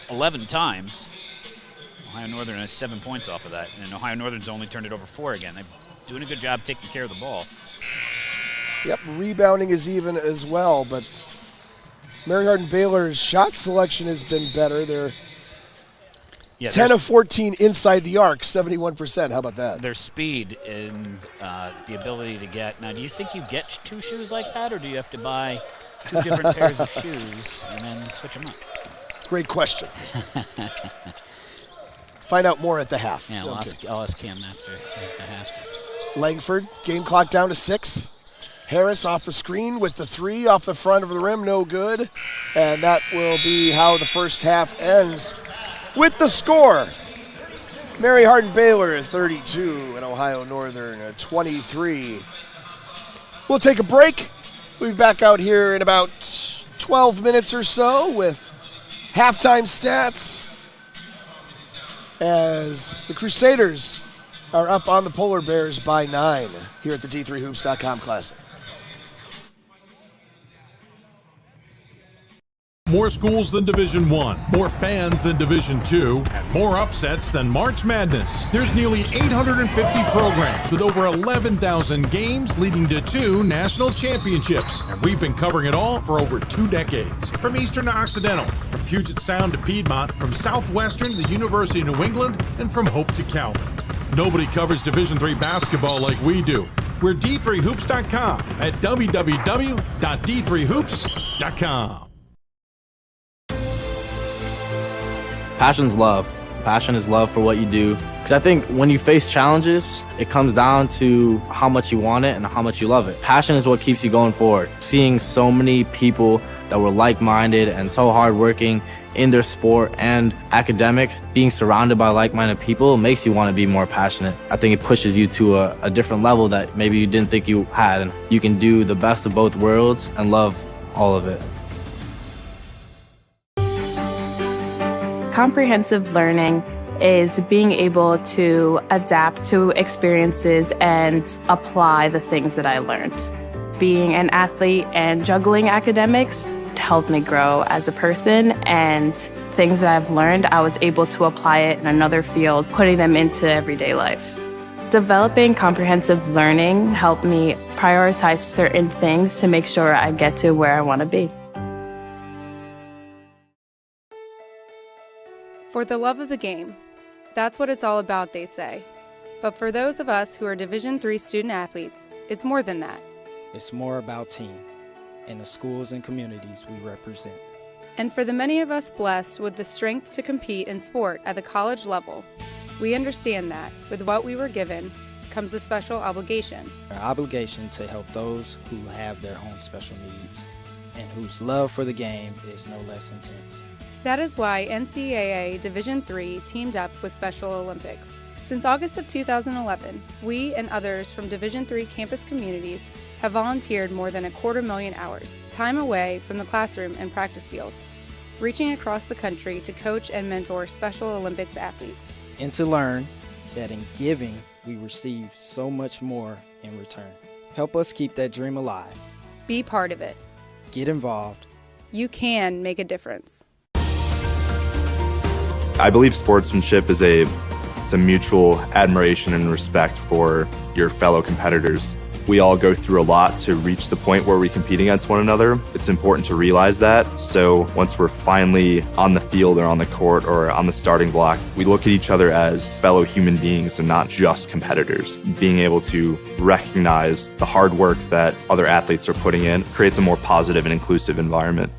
11 times. Ohio Northern has 7 points off of that, and Ohio Northern's only turned it over 4 again. They're doing a good job taking care of the ball.
Yep, rebounding is even as well, but Mary Hardin-Baylor's shot selection has been better. They're 10 of 14 inside the arc, 71%. How about that?
Their speed and the ability to get. Now, do you think you get 2 shoes like that, or do you have to buy 2 different pairs of shoes and then switch them up?
Great question. Find out more at the half.
Yeah, I'll ask Cam after at the half.
Langford, game clock down to 6. Harris off the screen with the 3 off the front of the rim, no good. And that will be how the first half ends. With the score, Mary Hardin-Baylor 32 and Ohio Northern 23. We'll take a break. We'll be back out here in about 12 minutes or so with halftime stats as the Crusaders are up on the Polar Bears by 9 here at the D3Hoops.com Classic.
More schools than Division I, more fans than Division II, and more upsets than March Madness. There's nearly 850 programs with over 11,000 games leading to 2 national championships. And we've been covering it all for over 2 decades. From Eastern to Occidental, from Puget Sound to Piedmont, from Southwestern to the University of New England, and from Hope to Calvin. Nobody covers Division III basketball like we do. We're D3Hoops.com at www.d3hoops.com.
Passion's love. Passion is love for what you do. Because I think when you face challenges, it comes down to how much you want it and how much you love it. Passion is what keeps you going forward. Seeing so many people that were like-minded and so hardworking in their sport and academics, being surrounded by like-minded people makes you want to be more passionate. I think it pushes you to a different level that maybe you didn't think you had. And you can do the best of both worlds and love all of it.
Comprehensive learning is being able to adapt to experiences and apply the things that I learned. Being an athlete and juggling academics helped me grow as a person, and things that I've learned, I was able to apply it in another field, putting them into everyday life. Developing comprehensive learning helped me prioritize certain things to make sure I get to where I want to be.
For the love of the game. That's what it's all about, they say. But for those of us who are Division III student athletes, it's more than that.
It's more about team and the schools and communities we represent.
And for the many of us blessed with the strength to compete in sport at the college level, we understand that with what we were given comes a special obligation.
Our obligation to help those who have their own special needs and whose love for the game is no less intense.
That is why NCAA Division III teamed up with Special Olympics. Since August of 2011, we and others from Division III campus communities have volunteered more than 250,000 hours, time away from the classroom and practice field, reaching across the country to coach and mentor Special Olympics athletes.
And to learn that in giving, we receive so much more in return. Help us keep that dream alive.
Be part of it.
Get involved.
You can make a difference.
I believe sportsmanship is a mutual admiration and respect for your fellow competitors. We all go through a lot to reach the point where we compete against one another. It's important to realize that. So once we're finally on the field or on the court or on the starting block, we look at each other as fellow human beings and not just competitors. Being able to recognize the hard work that other athletes are putting in creates a more positive and inclusive environment.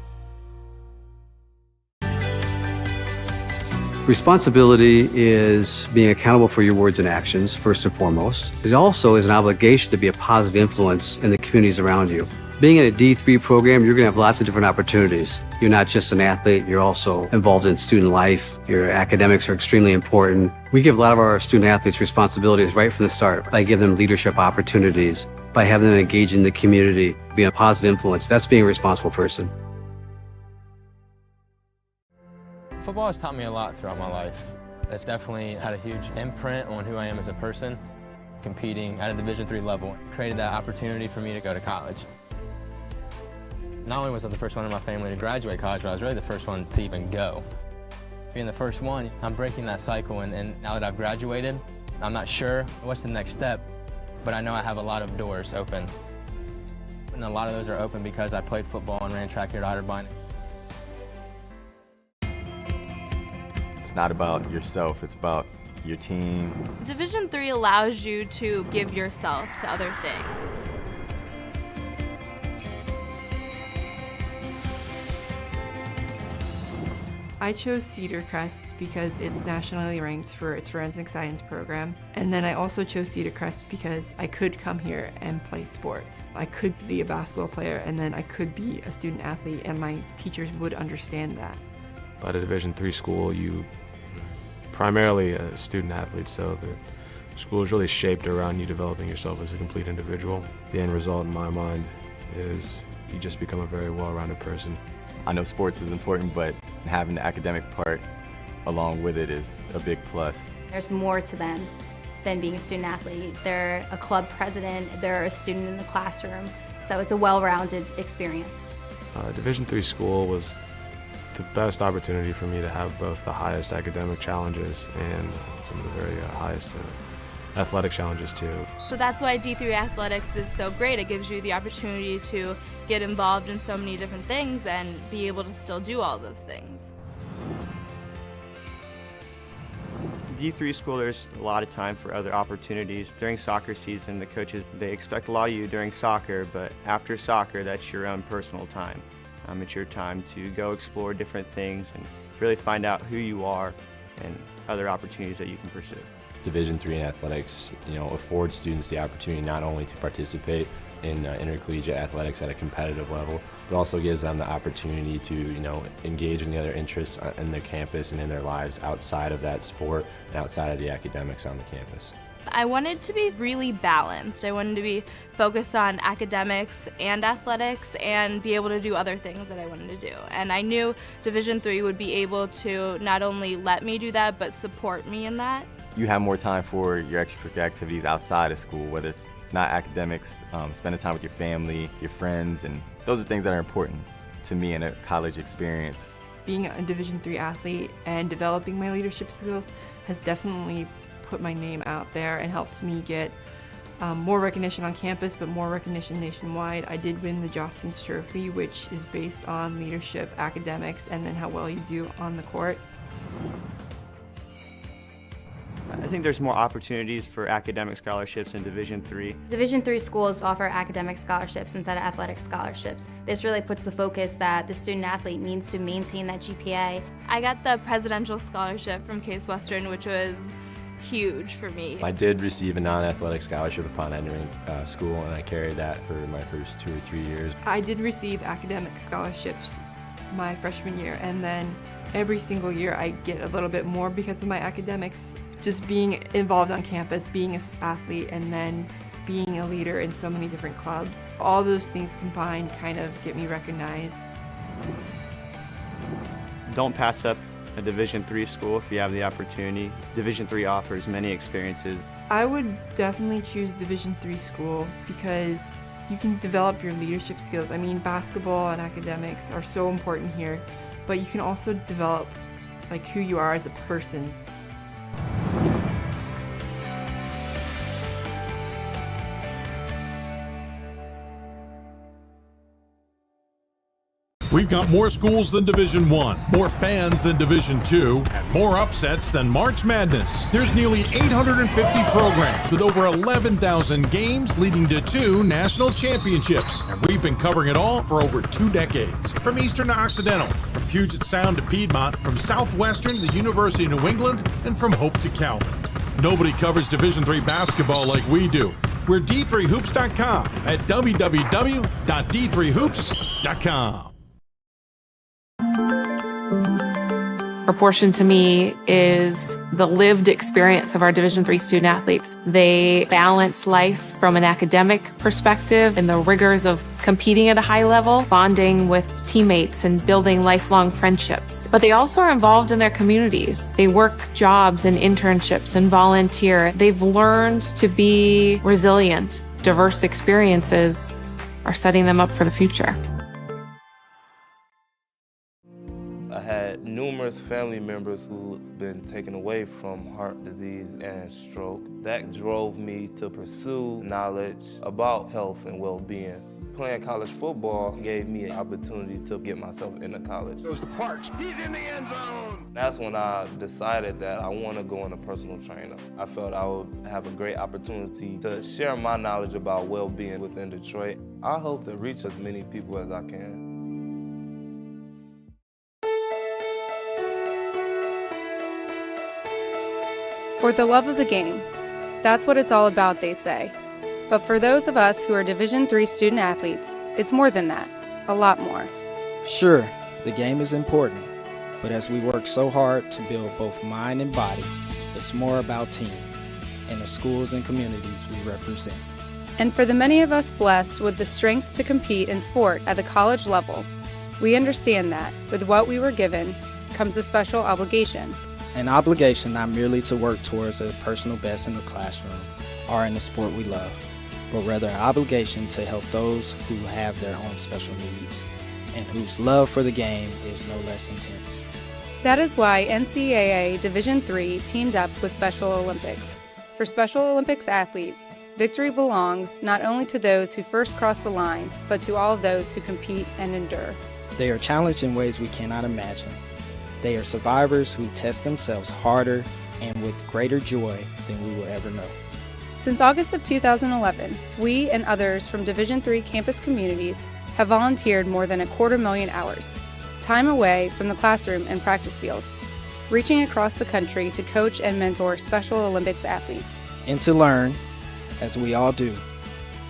Responsibility is being accountable for your words and actions, first and foremost. It also is an obligation to be a positive influence in the communities around you. Being in a D3 program, you're going to have lots of different opportunities. You're not just an athlete, you're also involved in student life. Your academics are extremely important. We give a lot of our student athletes responsibilities right from the start by giving them leadership opportunities, by having them engage in the community, be a positive influence. That's being a responsible person.
Football has taught me a lot throughout my life. It's definitely had a huge imprint on who I am as a person. Competing at a Division III level created that opportunity for me to go to college. Not only was I the first one in my family to graduate college, but I was really the first one to even go. Being the first one, I'm breaking that cycle, and now that I've graduated, I'm not sure what's the next step, but I know I have a lot of doors open. And a lot of those are open because I played football and ran track here at Otterbein.
It's not about yourself, it's about your team.
Division III allows you to give yourself to other things.
I chose Cedar Crest because it's nationally ranked for its forensic science program. And then I also chose Cedar Crest because I could come here and play sports. I could be a basketball player and then I could be a student athlete, and my teachers would understand that.
At a Division III school, you primarily a student athlete, so the school is really shaped around you developing yourself as a complete individual. The end result in my mind is you just become a very well-rounded person.
I know sports is important, but having the academic part along with it is a big plus.
There's more to them than being a student athlete. They're a club president, they're a student in the classroom, so it's a well-rounded experience.
Division III school was the best opportunity for me to have both the highest academic challenges and some of the very highest athletic challenges too.
So that's why D3 athletics is so great. It gives you the opportunity to get involved in so many different things and be able to still do all those things.
D3 school, there's a lot of time for other opportunities. During soccer season, the coaches, they expect a lot of you during soccer, but after soccer, that's your own personal time. It's your time to go explore different things and really find out who you are and other opportunities that you can pursue.
Division III in athletics, affords students the opportunity not only to participate in intercollegiate athletics at a competitive level, but also gives them the opportunity to, engage in the other interests in their campus and in their lives outside of that sport and outside of the academics on the campus.
I wanted to be really balanced. I wanted to be focused on academics and athletics and be able to do other things that I wanted to do. And I knew Division III would be able to not only let me do that, but support me in that.
You have more time for your extracurricular activities outside of school, whether it's not academics, spending time with your family, your friends, and those are things that are important to me in a college experience.
Being a Division III athlete and developing my leadership skills has definitely put my name out there and helped me get more recognition on campus, but more recognition nationwide. I did win the Jostens Trophy, which is based on leadership, academics, and then how well you do on the court.
I think there's more opportunities for academic scholarships in Division III.
Division III schools offer academic scholarships instead of athletic scholarships. This really puts the focus that the student athlete needs to maintain that GPA.
I got the presidential scholarship from Case Western, which was huge for me.
I did receive a non-athletic scholarship upon entering school, and I carried that for my first 2 or 3 years.
I did receive academic scholarships my freshman year, and then every single year I get a little bit more because of my academics. Just being involved on campus, being an athlete, and then being a leader in so many different clubs. All those things combined kind of get me recognized.
Don't pass up a Division III school if you have the opportunity. Division III offers many experiences.
I would definitely choose Division III school because you can develop your leadership skills. I mean, basketball and academics are so important here, but you can also develop like who you are as a person.
We've got more schools than Division I, more fans than Division II, and more upsets than March Madness. There's nearly 850 programs with over 11,000 games leading to 2 national championships. And we've been covering it all for over 2 decades. From Eastern to Occidental, from Puget Sound to Piedmont, from Southwestern to the University of New England, and from Hope to Calvin. Nobody covers Division III basketball like we do. We're D3Hoops.com at www.d3hoops.com.
Proportion to me is the lived experience of our Division III student athletes. They balance life from an academic perspective and the rigors of competing at a high level, bonding with teammates and building lifelong friendships. But they also are involved in their communities. They work jobs and internships and volunteer. They've learned to be resilient. Diverse experiences are setting them up for the future.
I had numerous family members who've been taken away from heart disease and stroke. That drove me to pursue knowledge about health and well-being. Playing college football gave me an opportunity to get myself into college.
Goes to Parks. He's in the end zone.
That's when I decided that I want to go into personal trainer. I felt I would have a great opportunity to share my knowledge about well-being within Detroit. I hope to reach as many people as I can.
For the love of the game. That's what it's all about, they say. But for those of us who are Division III student athletes, it's more than that, a lot more.
Sure, the game is important, but as we work so hard to build both mind and body, it's more about team and the schools and communities we represent.
And for the many of us blessed with the strength to compete in sport at the college level, we understand that with what we were given comes a special obligation.
An obligation not merely to work towards a personal best in the classroom or in the sport we love, but rather an obligation to help those who have their own special needs and whose love for the game is no less intense.
That is why NCAA Division III teamed up with Special Olympics. For Special Olympics athletes, victory belongs not only to those who first cross the line, but to all of those who compete and endure.
They are challenged in ways we cannot imagine. They are survivors who test themselves harder and with greater joy than we will ever know.
Since August of 2011, we and others from Division III campus communities have volunteered more than 250,000 hours, time away from the classroom and practice field, reaching across the country to coach and mentor Special Olympics athletes.
And to learn, as we all do,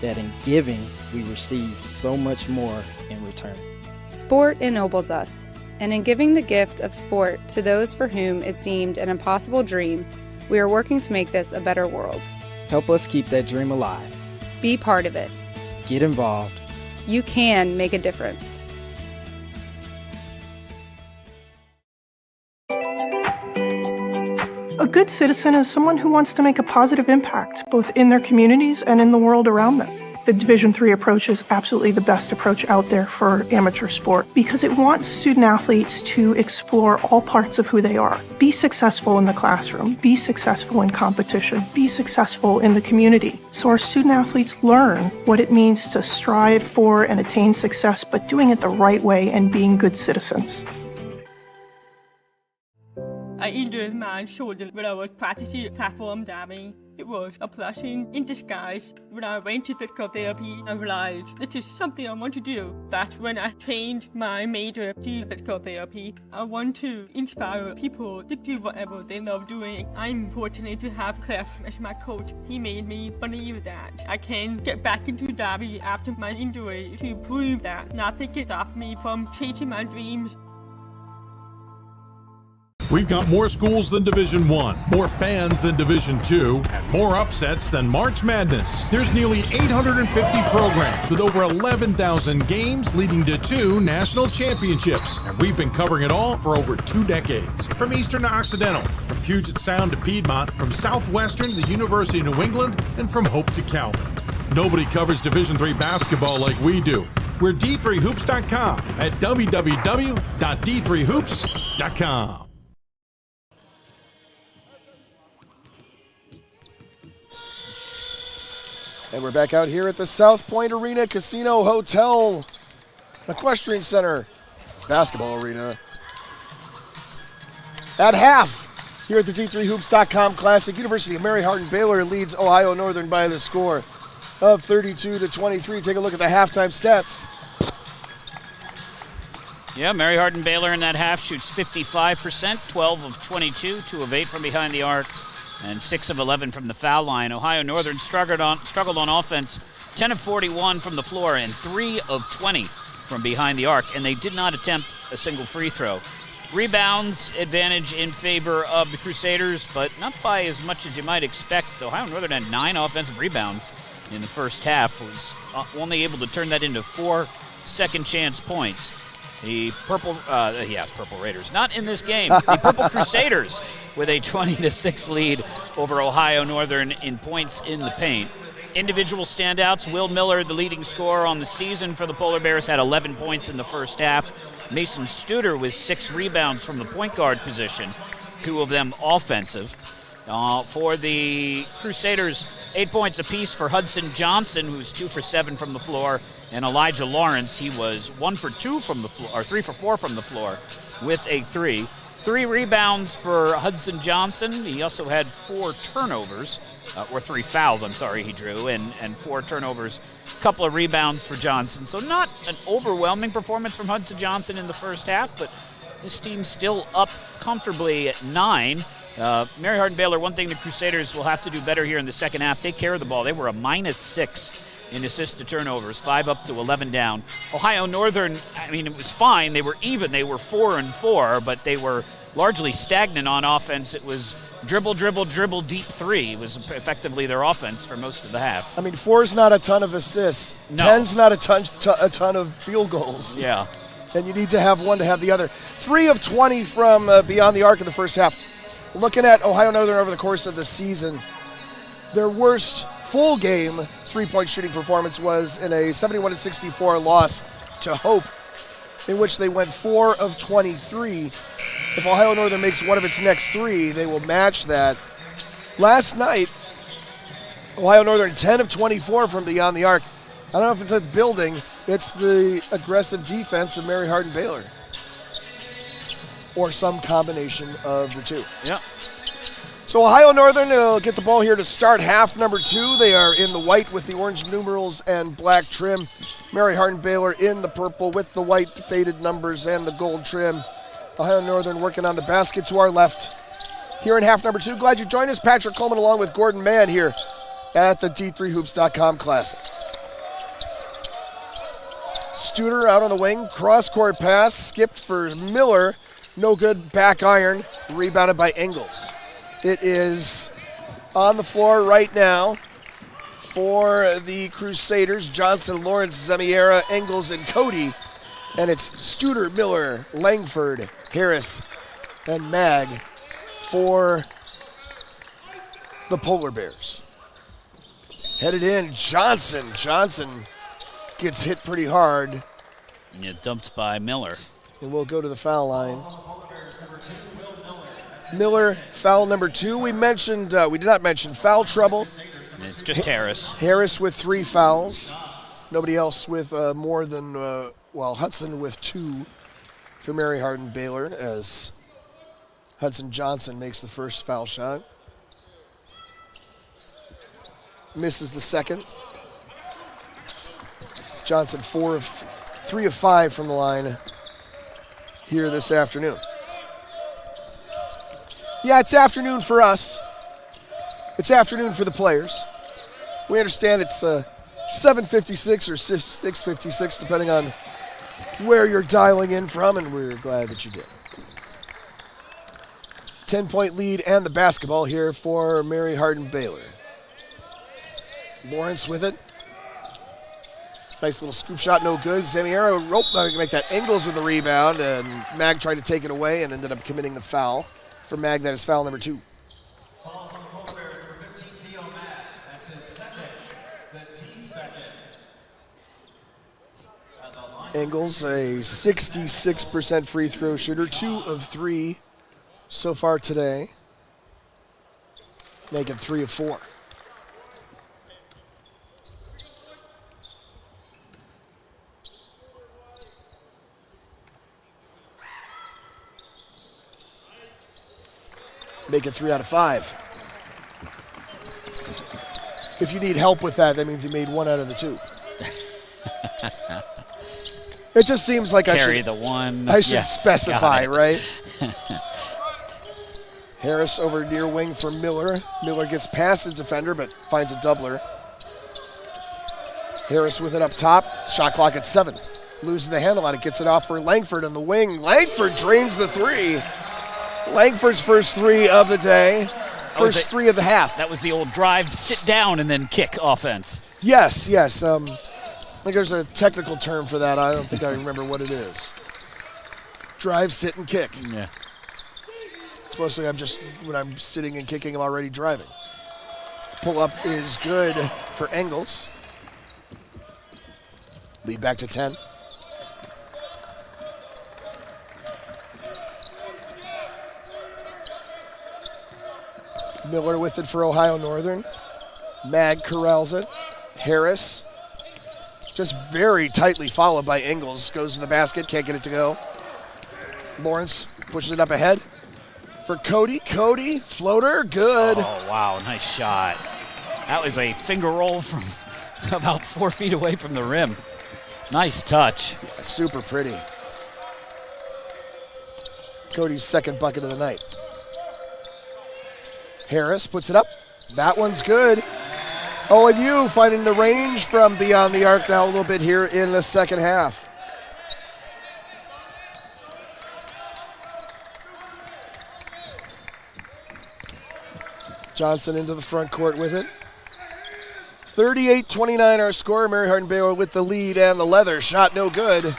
that in giving we receive so much more in return.
Sport ennobles us. And in giving the gift of sport to those for whom it seemed an impossible dream, we are working to make this a better world.
Help us keep that dream alive.
Be part of it.
Get involved.
You can make a difference.
A good citizen is someone who wants to make a positive impact, both in their communities and in the world around them. The Division III approach is absolutely the best approach out there for amateur sport because it wants student athletes to explore all parts of who they are. Be successful in the classroom, be successful in competition, be successful in the community. So our student athletes learn what it means to strive for and attain success, but doing it the right way and being good citizens.
I enjoyed my children when I was practicing platform dabbing. It was a blessing in disguise. When I went to physical therapy, I realized this is something I want to do. That's when I changed my major to physical therapy. I want to inspire people to do whatever they love doing. I'm fortunate to have Cliff as my coach. He made me believe that I can get back into dabbing after my injury to prove that nothing can stop me from chasing my dreams.
We've got more schools than Division I, more fans than Division II, and more upsets than March Madness. There's nearly 850 programs with over 11,000 games leading to 2 national championships. And we've been covering it all for over 2 decades. From Eastern to Occidental, from Puget Sound to Piedmont, from Southwestern to the University of New England, and from Hope to Calvin. Nobody covers Division III basketball like we do. We're D3Hoops.com at www.d3hoops.com.
And we're back out here at the South Point Arena Casino Hotel Equestrian Center Basketball Arena. At half, here at the D3Hoops.com Classic, University of Mary Hardin-Baylor leads Ohio Nothern by the score of 32-23. Take a look at the halftime stats.
Yeah, Mary Hardin-Baylor in that half shoots 55%, 12 of 22, 2 of 8 from behind the arc, and 6 of 11 from the foul line. Ohio Nothern struggled on offense, 10 of 41 from the floor and 3 of 20 from behind the arc, and they did not attempt a single free throw. Rebounds advantage in favor of the Crusaders, but not by as much as you might expect. Ohio Nothern had 9 offensive rebounds in the first half, was only able to turn that into 4 second chance points. The Purple Raiders, not in this game. The Purple Crusaders with a 20-6 lead over Ohio Nothern in points in the paint. Individual standouts, Will Miller, the leading scorer on the season for the Polar Bears, had 11 points in the first half. Mason Studer with 6 rebounds from the point guard position, 2 of them offensive. For the Crusaders, 8 points apiece for Hudson Johnson, who's 2 for 7 from the floor, and Elijah Lawrence, he was 1 for 2 from the floor, or 3 for 4 from the floor, with a 3. 3 rebounds for Hudson Johnson. He also had 4 turnovers, or 3 fouls, he drew, and 4 turnovers. A couple of rebounds for Johnson. So not an overwhelming performance from Hudson Johnson in the first half, but this team's still up comfortably at 9. Mary Hardin-Baylor, one thing the Crusaders will have to do better here in the second half, take care of the ball. They were a -6 in assists to turnovers, 5 up to 11 down. Ohio Nothern, it was fine. They were even. They were 4-4, but they were largely stagnant on offense. It was dribble, deep 3. It was effectively their offense for most of the half.
4's not a ton of assists.
No.
10's not a ton of field goals.
Yeah.
And you need to have one to have the other. 3 of 20 from beyond the arc in the first half. Looking at Ohio Nothern over the course of the season, their worst full game three-point shooting performance was in a 71-64 loss to Hope, in which they went 4 of 23. If Ohio Nothern makes one of its next 3, they will match that. Last night, Ohio Nothern 10 of 24 from beyond the arc. I don't know if it's the building, it's the aggressive defense of Mary Hardin-Baylor, or some combination of the two.
Yeah.
So Ohio Nothern will get the ball here to start half number 2. They are in the white with the orange numerals and black trim. Mary Hardin-Baylor in the purple with the white faded numbers and the gold trim. Ohio Nothern working on the basket to our left here in half number 2. Glad you joined us. Patrick Coleman along with Gordon Mann here at the D3Hoops.com Classic. Studer out on the wing, cross-court pass, skipped for Miller. No good, back iron, rebounded by Ingles. It is on the floor right now for the Crusaders. Johnson, Lawrence, Zemiera, Engels, and Cody. And it's Studer, Miller, Langford, Harris, and Mag for the Polar Bears. Headed in, Johnson. Johnson gets hit pretty hard.
Yeah, dumped by Miller.
And we'll go to the foul line. Miller, foul number 2. We did not mention foul trouble.
It's just Harris.
Harris with 3 fouls. Nobody else with more than, Hudson with 2 for Mary Hardin-Baylor as Hudson Johnson makes the first foul shot. Misses the second. Johnson 3 of 5 from the line here this afternoon. Yeah, it's afternoon for us. It's afternoon for the players. We understand it's 7:56 or 6:56, depending on where you're dialing in from, and we're glad that you did. 10-point lead and the basketball here for Mary Hardin-Baylor. Lawrence with it. Nice little scoop shot, no good. Zemiera, not going to make that. Engels with the rebound, and Mag tried to take it away and ended up committing the foul. For Mag, that is foul number 2.
Falls on the Polar Bears, number 15, Theo Mag. That's his second, the team second.
Engels, a 66% free throw shooter, 2 of 3 so far today. Making 3 of 4. Make it 3 out of 5. If you need help with that, that means he made 1 out of the 2. It just seems like I should specify, right? Harris over near wing for Miller. Miller gets past his defender, but finds a doubler. Harris with it up top. Shot clock at 7. Loses the handle on it. Gets it off for Langford on the wing. Langford drains the 3. Langford's first 3 of the day. First 3 of the half.
That was the old drive, sit down, and then kick offense.
Yes. I think there's a technical term for that. I don't think I remember what it is. Drive, sit, and kick.
Yeah.
It's mostly when I'm sitting and kicking, I'm already driving. Pull up is good for Engels. Lead back to 10. Miller with it for Ohio Northern. Mag corrals it. Harris just very tightly followed by Engels. Goes to the basket, can't get it to go. Lawrence pushes it up ahead for Cody. Cody, floater, good.
Oh, wow, nice shot. That was a finger roll from about 4 feet away from the rim. Nice touch.
Yeah, super pretty. Cody's second bucket of the night. Harris puts it up. That one's good. ONU finding the range from beyond the arc now a little bit here in the second half. Johnson into the front court with it. 38-29 our score. Mary Hardin-Baylor with the lead and the leather. Shot no good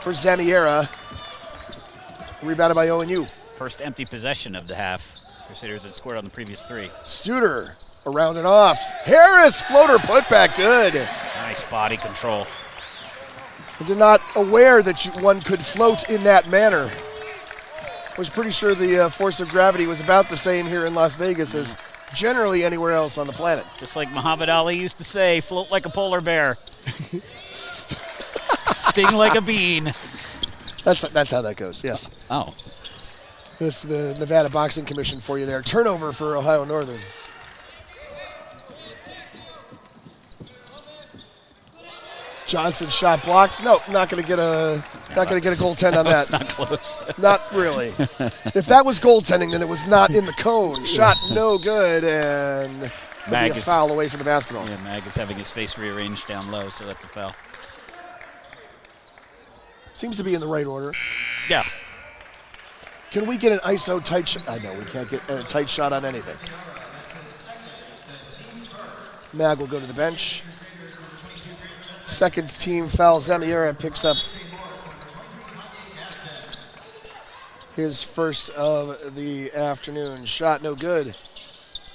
for Zemiera. Rebounded by ONU.
First empty possession of the half. Crusaders had scored on the previous 3.
Studer around and off. Harris, floater putback, good.
Nice body control.
I'm not aware that one could float in that manner. I was pretty sure the force of gravity was about the same here in Las Vegas as generally anywhere else on the planet.
Just like Muhammad Ali used to say, float like a polar bear. Sting like a bean.
That's how that goes, yes.
Oh.
That's the Nevada Boxing Commission for you there. Turnover for Ohio Northern. Johnson shot blocked. No, not going to get a goaltend on that.
That's not close.
Not really. If that was goaltending, then it was not in the cone. Shot no good, and maybe a foul away from the basketball.
Yeah, Mag is having his face rearranged down low, so that's a foul.
Seems to be in the right order.
Yeah.
Can we get an ISO tight shot? I know we can't get a tight shot on anything. Mag will go to the bench. Second team foul. Zamiera picks up his first of the afternoon. Shot no good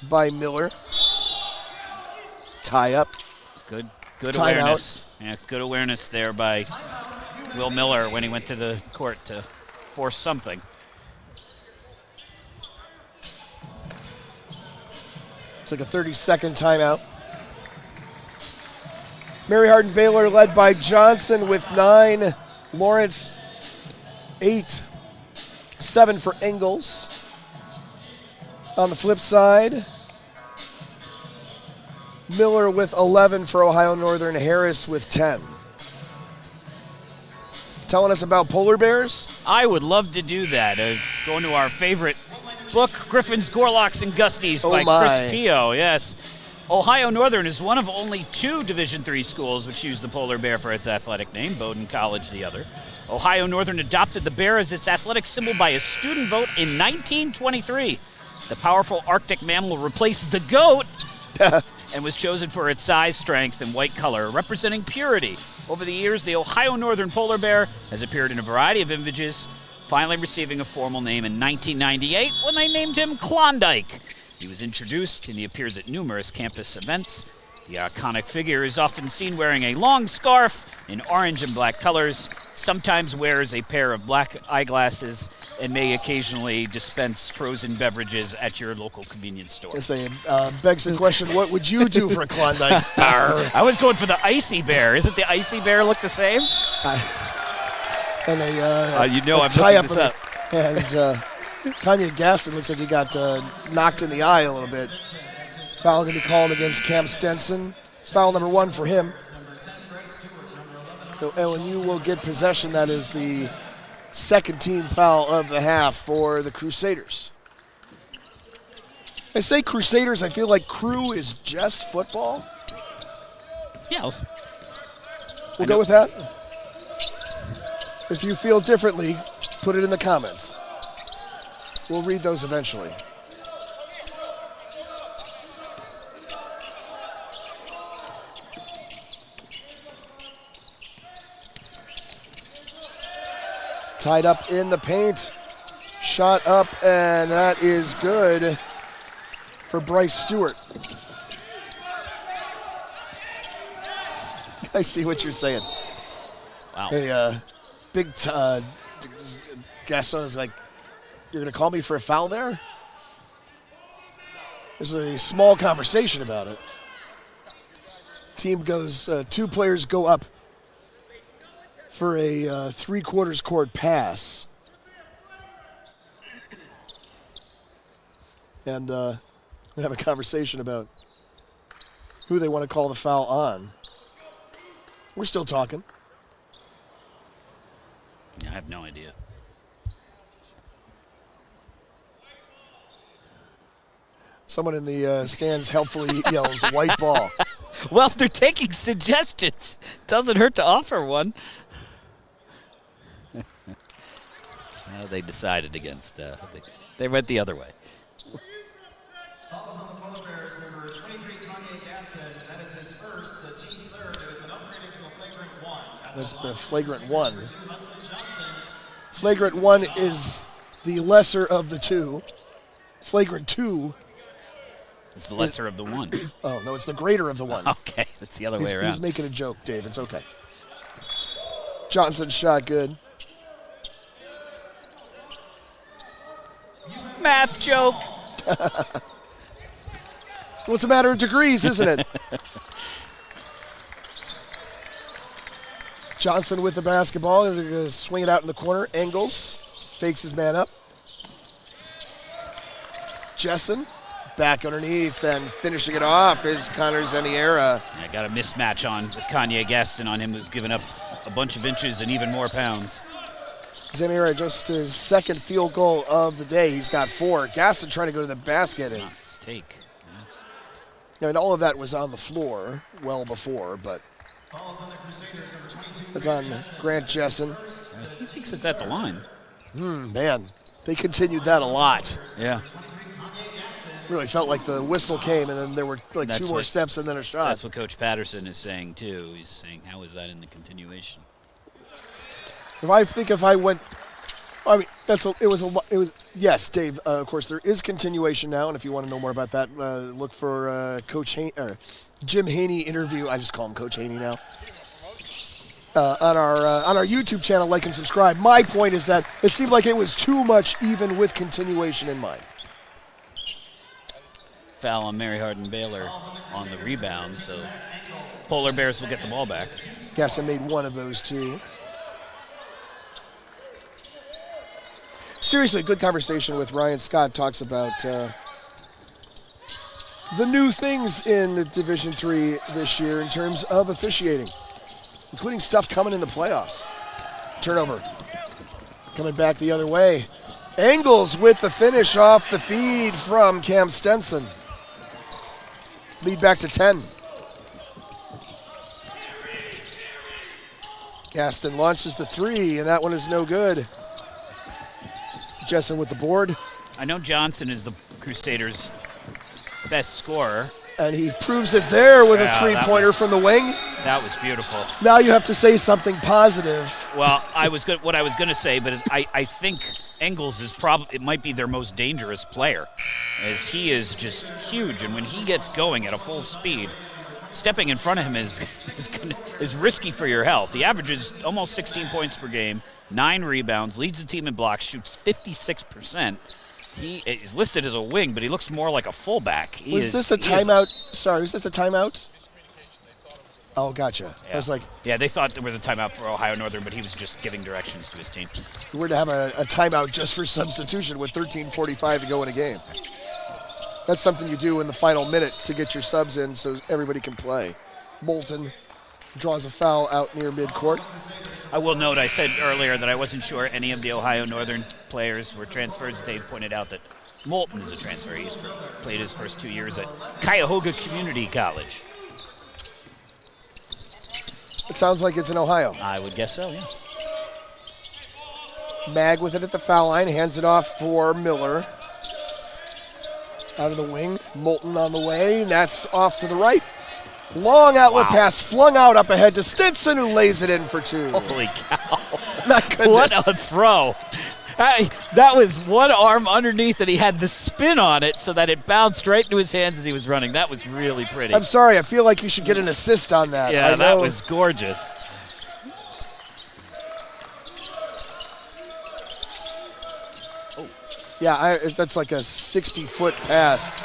by Miller. Tie up.
Good
Time
awareness. Yeah, good awareness there by Will Miller when he went to the court to force something.
It's like a 30-second timeout. Mary Hardin-Baylor led by Johnson with 9. Lawrence 8. 7 for Engels. On the flip side, Miller with 11 for Ohio Northern. Harris with 10. Telling us about polar bears?
I would love to do that. Going to our favorite book, Griffins, Gorlocks, and Gusties by Chris Pio. Yes. Ohio Northern is one of only 2 Division III schools which use the polar bear for its athletic name, Bowdoin College the other. Ohio Northern adopted the bear as its athletic symbol by a student vote in 1923. The powerful Arctic mammal replaced the goat and was chosen for its size, strength, and white color, representing purity. Over the years, the Ohio Northern polar bear has appeared in a variety of images, finally receiving a formal name in 1998 when they named him Klondike. He was introduced and he appears at numerous campus events. The iconic figure is often seen wearing a long scarf in orange and black colors, sometimes wears a pair of black eyeglasses, and may occasionally dispense frozen beverages at your local convenience store.
Begs the question, what would you do for a Klondike bar?
I was going for the icy bear. Isn't the icy bear look the same?
And
I'm
tie
looking
up
this up.
And Kanye Gaston looks like he got knocked in the eye a little bit. Foul going to be called against Cam Stenson. Foul number 1 for him. So LNU will get possession. That is the second team foul of the half for the Crusaders. I say Crusaders, I feel like crew is just football.
Yeah.
We'll go with that. If you feel differently, put it in the comments. We'll read those eventually. Tied up in the paint. Shot up, and that is good for Bryce Stewart. I see what you're saying.
Wow.
Hey, Big Gaston is like, you're going to call me for a foul there? There's a small conversation about it. Team goes, 2 players go up for a 3/4 court pass. And we have a conversation about who they want to call the foul on. We're still talking.
I have no idea.
Someone in the stands helpfully yells, white ball.
Well, if they're taking suggestions, doesn't hurt to offer one. Well, they decided against, they went the other way.
Fouls on the polar bears, number 23, Kanye Gaston. That is his first, the team's third. It was an upgrade to a flagrant 1.
That's a flagrant 1. Flagrant 1 is the lesser of the 2. Flagrant 2
is the lesser of the 1.
Oh, no, it's the greater of the 1.
Okay, that's the other way around.
He's making a joke, Dave. It's okay. Johnson's shot good.
Math joke.
Well, it's a matter of degrees, isn't it? Johnson with the basketball. He's going to swing it out in the corner. Engels fakes his man up. Jessen back underneath and finishing it off is Connor Zaniera.
I got a mismatch on with Kanye Gaston on him, who's given up a bunch of inches and even more pounds.
Zaniera just his second field goal of the day. He's got 4. Gaston trying to go to the basket. And
mistake.
Yeah. And all of that was on the floor well before, but it's on Grant Jessen.
He thinks it's at the line.
Man, they continued that a lot.
Yeah.
Really felt like the whistle came, and then there were like
That's
2 more steps and then a shot.
That's what Coach Patterson is saying, too. He's saying, how is that in the continuation?
If I went, I mean, yes, Dave, of course, there is continuation now, and if you want to know more about that, look for Jim Haney interview. I just call him Coach Haney now. On our YouTube channel, like and subscribe. My point is that it seemed like it was too much even with continuation in mind.
Foul on Mary Hardin-Baylor on the rebound, so Polar Bears will get the ball back.
Gaston made one of those 2. Seriously, good conversation with Ryan Scott. Talks about the new things in Division III this year in terms of officiating, including stuff coming in the playoffs. Turnover. Coming back the other way. Engels with the finish off the feed from Cam Stenson. Lead back to 10. Gaston launches the 3, and that one is no good. Jessen with the board.
I know Johnson is the Crusaders' best scorer.
And he proves it there with a 3-pointer from the wing.
That was beautiful.
Now you have to say something positive.
Well, what I was going to say, but I think Engels is it might be their most dangerous player, as he is just huge, and when he gets going at a full speed, stepping in front of him is risky for your health. He averages almost 16 points per game, 9 rebounds, leads the team in blocks, shoots 56%. He is listed as a wing, but he looks more like a fullback.
Was this a timeout? Sorry, was this a timeout? Oh, gotcha.
Yeah.
I was like,
yeah, they thought there was a timeout for Ohio Northern, but he was just giving directions to his team.
We're to have a timeout just for substitution with 13:45 to go in a game. That's something you do in the final minute to get your subs in so everybody can play. Moulton draws a foul out near midcourt.
I will note, I said earlier that I wasn't sure any of the Ohio Northern players were transfers. Dave pointed out that Moulton is a transfer. He's played his first 2 years at Cuyahoga Community College.
It sounds like it's in Ohio.
I would guess so, yeah.
Mag with it at the foul line, hands it off for Miller. Out of the wing, Moulton on the way, and that's off to the right. Long outlet pass flung out up ahead to Stinson, who lays it in for 2.
Holy cow.
My goodness.
What a throw. That was one arm underneath, and he had the spin on it so that it bounced right into his hands as he was running. That was really pretty.
I'm sorry. I feel like you should get an assist on that.
Yeah, that was gorgeous.
Oh. Yeah, that's like a 60-foot pass.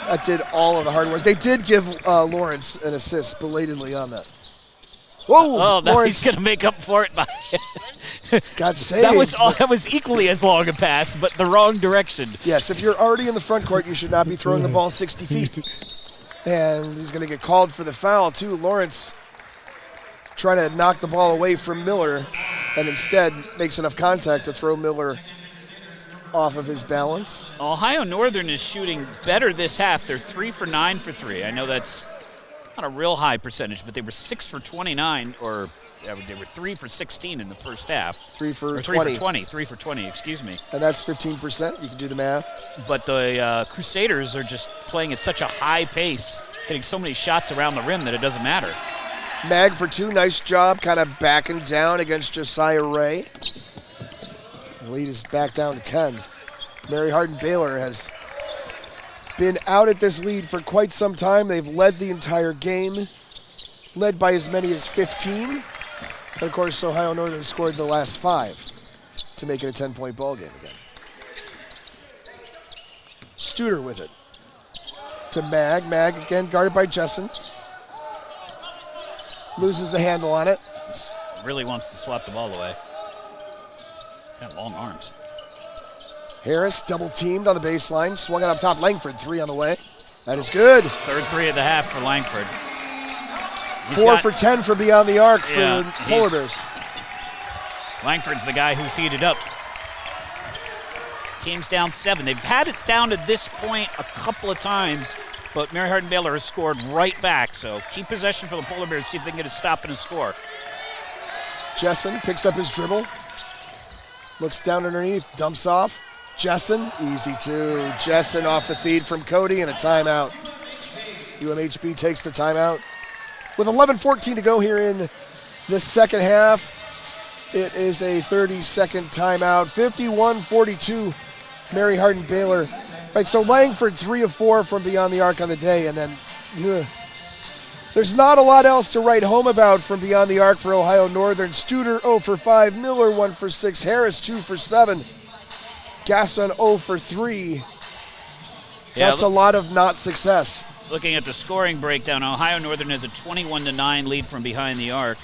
That did all of the hard work. They did give Lawrence an assist belatedly on that. Whoa!
Oh, now
Lawrence.
he's going to make up for it.
Got saved.
That was equally as long a pass, but the wrong direction.
Yes, if you're already in the front court, you should not be throwing the ball 60 feet. And he's going to get called for the foul, too. Lawrence trying to knock the ball away from Miller, and instead makes enough contact to throw Miller off of his balance.
Ohio Northern is shooting better this half. They're 3 for 9 for 3. I know that's not a real high percentage, but they were 6 for 29, or they were 3 for 16 in the first half.
3 for
20, excuse me.
And that's 15%. You can do the math.
But the Crusaders are just playing at such a high pace, getting so many shots around the rim that it doesn't matter.
Mag for 2. Nice job kind of backing down against Josiah Ray. The lead is back down to 10. Mary Hardin-Baylor has been out at this lead for quite some time. They've led the entire game, led by as many as 15. And, of course, Ohio Northern scored the last 5 to make it a 10-point ball game again. Studer with it to Mag. Mag again guarded by Jessen. Loses the handle on it.
Really wants to swat the ball away. He's got long arms.
Harris double teamed on the baseline. Swung it up top. Langford 3 on the way. That is good.
Third 3 of the half for Langford.
4 for 10 for beyond the arc for the Polar Bears.
Langford's the guy who's heated up. Team's down 7. They've had it down to this point a couple of times, but Mary Hardin-Baylor has scored right back. So keep possession for the Polar Bears, see if they can get a stop and a score.
Jessen picks up his dribble. Looks down underneath, dumps off. Jessen, easy two. Jessen off the feed from Cody and a timeout. UMHB takes the timeout. With 11:14 to go here in the second half, it is a 30-second timeout. 51-42, Mary Hardin-Baylor. Right, so Langford 3 of 4 from beyond the arc on the day, and then there's not a lot else to write home about from beyond the arc for Ohio Northern. Studer 0 for 5, Miller 1 for 6, Harris 2 for 7, Gasson 0 for 3. That's a lot of not success.
Looking at the scoring breakdown, Ohio Northern has a 21-9 lead from behind the arc,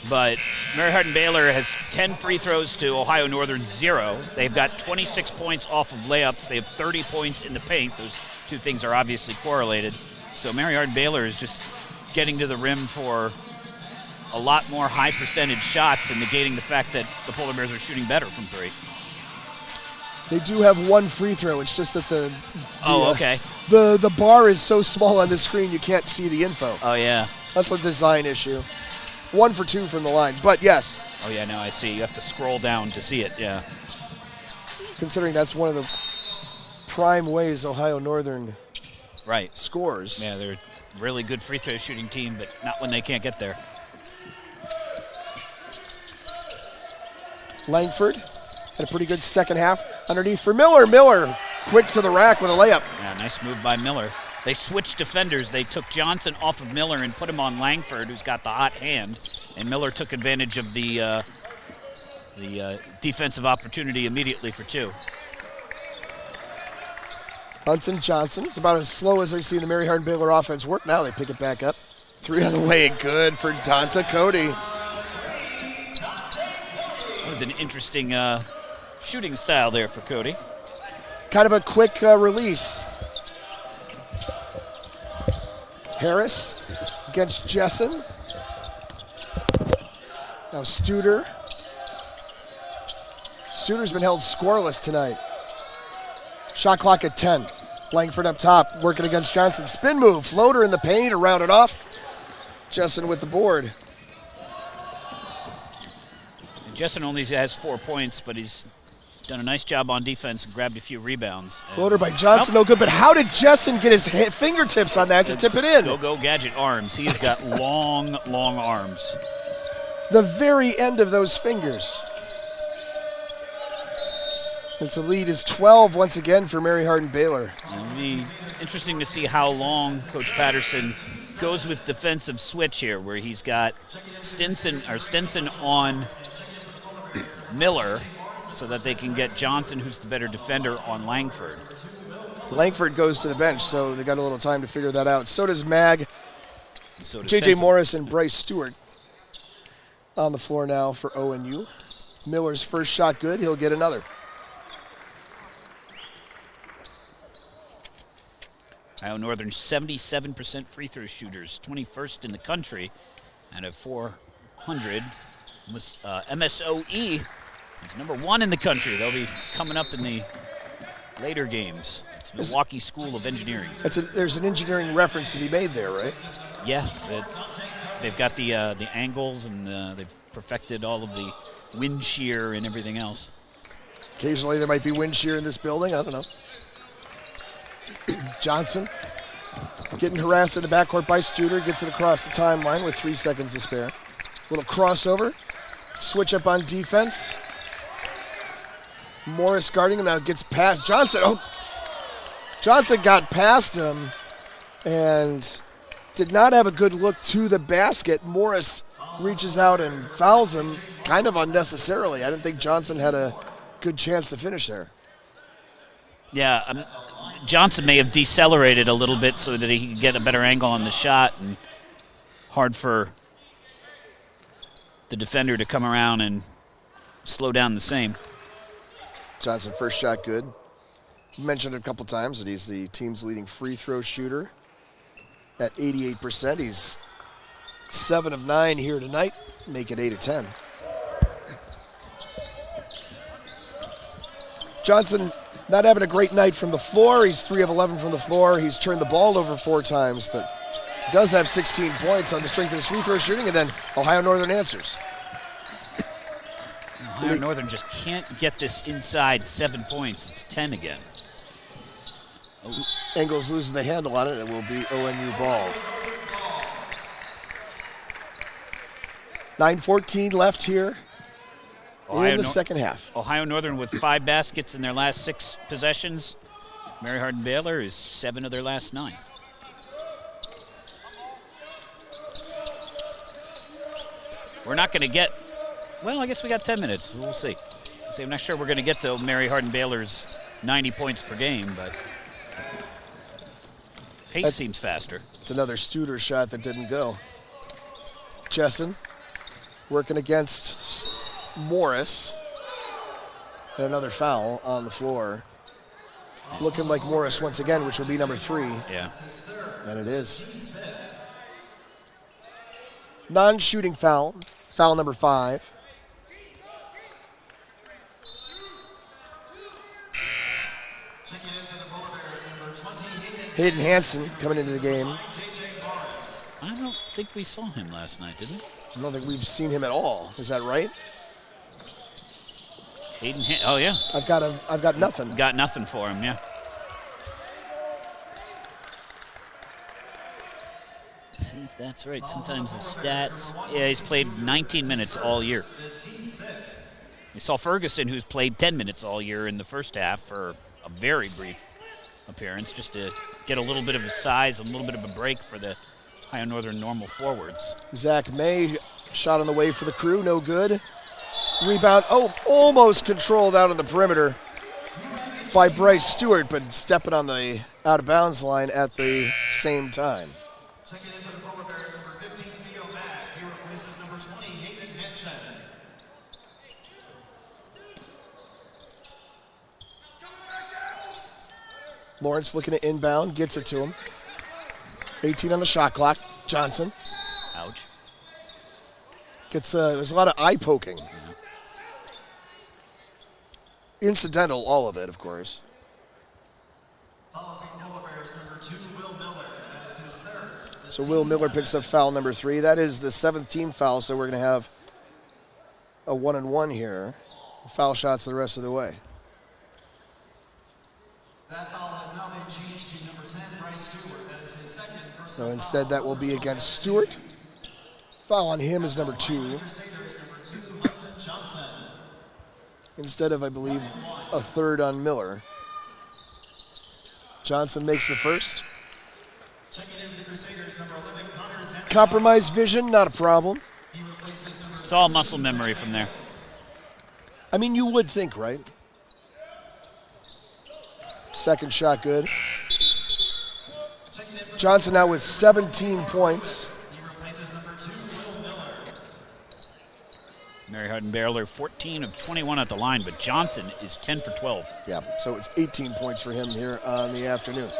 but Mary Hardin-Baylor has 10 free throws to Ohio Northern 0. They've got 26 points off of layups. They have 30 points in the paint. Those two things are obviously correlated. So Mary Hardin-Baylor is just getting to the rim for a lot more high percentage shots and negating the fact that the Polar Bears are shooting better from 3.
They do have one free throw. It's just that the bar is so small on the screen you can't see the info.
Oh, yeah.
That's a design issue. 1 for 2 from the line, but yes.
Oh, yeah, no, I see. You have to scroll down to see it, yeah.
Considering that's one of the prime ways Ohio Northern scores.
Yeah, they're a really good free throw shooting team, but not when they can't get there.
Langford had a pretty good second half. Underneath for Miller. Miller quick to the rack with a layup.
Yeah, nice move by Miller. They switched defenders. They took Johnson off of Miller and put him on Langford, who's got the hot hand. And Miller took advantage of the defensive opportunity immediately for 2.
Hudson Johnson. It's about as slow as I've seen the Mary Hardin-Baylor offense work. Now they pick it back up. 3 on the way. Good for Donta Cody.
That was an interesting shooting style there for Cody.
Kind of a quick release. Harris against Jessen. Now Studer. Studer's been held scoreless tonight. Shot clock at 10. Langford up top, working against Johnson. Spin move, floater in the paint to round it off. Jessen with the board.
Jessen only has 4 points, but he's done a nice job on defense and grabbed a few rebounds.
Floater by Johnson, no good, but how did Jessen get his fingertips on that to tip it in?
Go gadget arms. He's got long arms.
The very end of those fingers. It's the lead is 12 once again for Mary Hardin-Baylor.
It'll be interesting to see how long Coach Patterson goes with defensive switch here, where he's got Stinson on Miller, so that they can get Johnson, who's the better defender, on Langford.
Langford goes to the bench, so they got a little time to figure that out. So does Mag.
So does
J.J.
Stinson.
Morris and Bryce Stewart on the floor now for ONU. Miller's first shot good. He'll get another.
Ohio Northern 77% free throw shooters, 21st in the country, and at 400. MSOE is number 1 in the country. They'll be coming up in the later games. It's Milwaukee School of Engineering.
There's an engineering reference to be made there, right?
Yes, they've got the angles, and they've perfected all of the wind shear and everything else.
Occasionally there might be wind shear in this building. I don't know. Johnson getting harassed in the backcourt by Studer. Gets it across the timeline with 3 seconds to spare. Little crossover. Switch up on defense. Morris guarding him. Now gets past Johnson. Oh! Johnson got past him and did not have a good look to the basket. Morris reaches out and fouls him kind of unnecessarily. I didn't think Johnson had a good chance to finish there.
Yeah, Johnson may have decelerated a little bit so that he could get a better angle on the shot, and hard for the defender to come around and slow down the same.
Johnson, first shot good. You mentioned it a couple times that he's the team's leading free throw shooter at 88%. He's 7 of 9 here tonight, make it 8 of 10. Johnson not having a great night from the floor. He's 3 of 11 from the floor. He's turned the ball over 4 times, but does have 16 points on the strength of his free throw shooting, and then Ohio Northern answers.
Ohio Northern just can't get this inside 7 points. It's 10 again.
Engels losing the handle on it. It will be ONU ball. 9:14 left here in the second half.
Ohio Northern with 5 baskets in their last 6 possessions. Mary Hardin-Baylor is 7 of their last 9. We're not going to get, well, I guess we got 10 minutes. We'll see. I'm not sure we're going to get to Mary Hardin-Baylor's 90 points per game, but pace seems faster.
It's another Studer shot that didn't go. Jessen working against Morris. And another foul on the floor. Looking like Morris once again, which will be number 3.
Yeah.
And it is. Non-shooting foul. Foul number 5. Hayden Hansen coming into the game.
I don't think we saw him last night, did we?
I don't think we've seen him at all. Is that right?
Hayden oh, yeah.
I've got nothing.
Got nothing for him, yeah. Let's see if that's right. Sometimes the stats. Yeah, he's played 19 minutes all year. We saw Ferguson, who's played 10 minutes all year in the first half for a very brief appearance, just to get a little bit of a size, a little bit of a break for the Ohio Northern normal forwards.
Zach May shot on the way for the Crew, no good. Rebound, almost controlled out on the perimeter by Bryce Stewart, but stepping on the out-of-bounds line at the same time.
Checking in for the Polar Bears, number 15, Theo Mack. He replaces number 20, Hayden Hansen.
Lawrence looking to inbound, gets it to him. 18 on the shot clock. Johnson.
Ouch.
Gets there's a lot of eye poking. Incidental, all of it, of course.
Follows the Polar Bears, number 2, Will Miller. That is his 3rd.
So Will Miller picks up foul number 3. That is the 7th team foul, so we're going to have a 1-and-1 here. Foul shots the rest of the way.
That foul has now been changed to number 10, Bryce Stewart. That is his 2nd personal
So instead that will be against Stewart. Foul on him is number 2. Instead of, I believe, a 3rd on Miller. Johnson makes the first. Compromised vision, not a problem.
It's all muscle memory from there.
I mean, you would think, right? Second shot good. Johnson now with 17 points.
Mary Hardin-Baylor 14 of 21 at the line, but Johnson is 10 for 12.
Yeah, so it's 18 points for him here on the afternoon.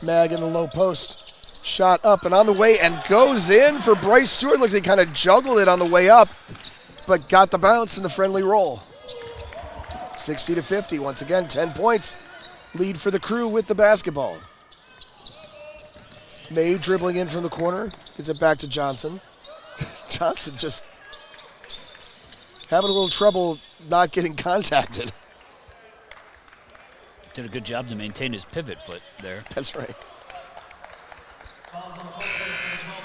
Mag in the low post. Shot up and on the way and goes in for Bryce Stewart. Looks like he kind of juggled it on the way up, but got the bounce in the friendly roll. 60-50. Once again, 10 points. Lead for the Crew with the basketball. May dribbling in from the corner. Gets it back to Johnson. Johnson just having a little trouble not getting contacted.
Did a good job to maintain his pivot foot there.
That's right.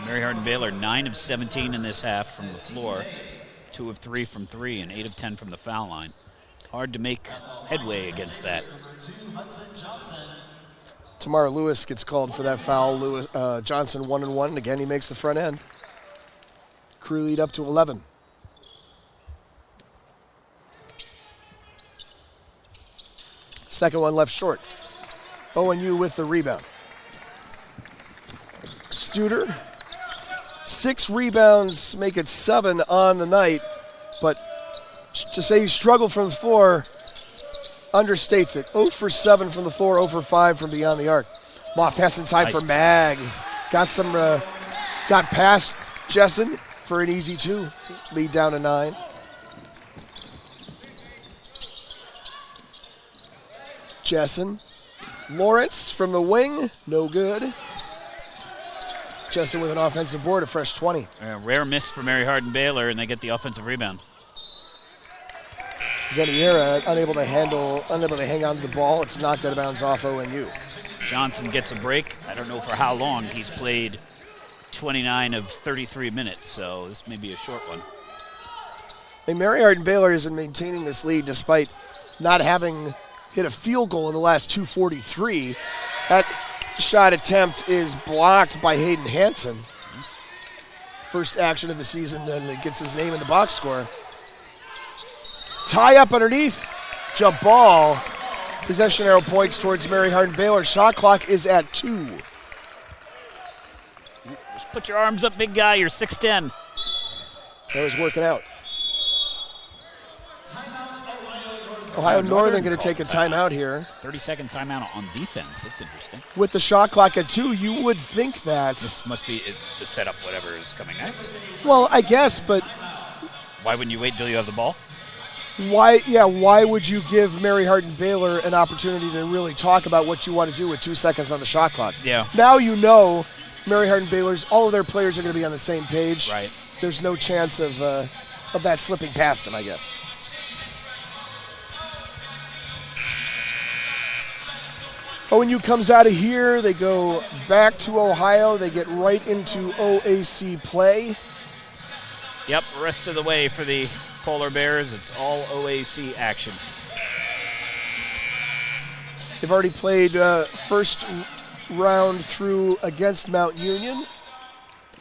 Mary Hardin-Baylor 9 of 17 in this half from the floor, 2 of 3 from 3, and 8 of 10 from the foul line. Hard to make headway against that.
Tamar Lewis gets called for that foul. Johnson 1-and-1. Again, he makes the front end. Crew lead up to 11. Second one left short. ONU with the rebound. Studer, 6 rebounds, make it 7 on the night, but to say he struggled from the floor understates it. 0 for 7 from the floor, 0 for 5 from beyond the arc. Loft pass inside
nice
for Mag. Got past Jessen for an easy 2. Lead down to 9. Jessen. Lawrence from the wing, no good. Jessen with an offensive board, a fresh 20.
Rare miss for Mary Hardin-Baylor, and they get the offensive rebound.
Zemiera unable to hang on to the ball. It's knocked out of bounds off ONU.
Johnson gets a break. I don't know for how long. He's played 29 of 33 minutes, so this may be a short one.
And Mary Hardin-Baylor isn't maintaining this lead despite not having hit a field goal in the last 2:43. That shot attempt is blocked by Hayden Hansen. First action of the season, and it gets his name in the box score. Tie up underneath. Jump ball. Possession arrow points towards Mary Hardin-Baylor. Shot clock is at 2.
Just put your arms up, big guy. You're 6'10".
That was working out. Ohio Northern going to take a timeout here.
30-second timeout on defense. That's interesting.
With the shot clock at 2, you would think that...
This must be to set up whatever is coming next.
Well, I guess, but...
Why wouldn't you wait until you have the ball?
Why would you give Mary Hardin-Baylor an opportunity to really talk about what you want to do with 2 seconds on the shot clock?
Yeah.
Now you know Mary Hardin-Baylor's, all of their players are going to be on the same page.
Right.
There's no chance of that slipping past them, I guess. ONU comes out of here. They go back to Ohio. They get right into OAC play.
Yep, rest of the way for the Polar Bears. It's all OAC action.
They've already played first round through against Mount Union.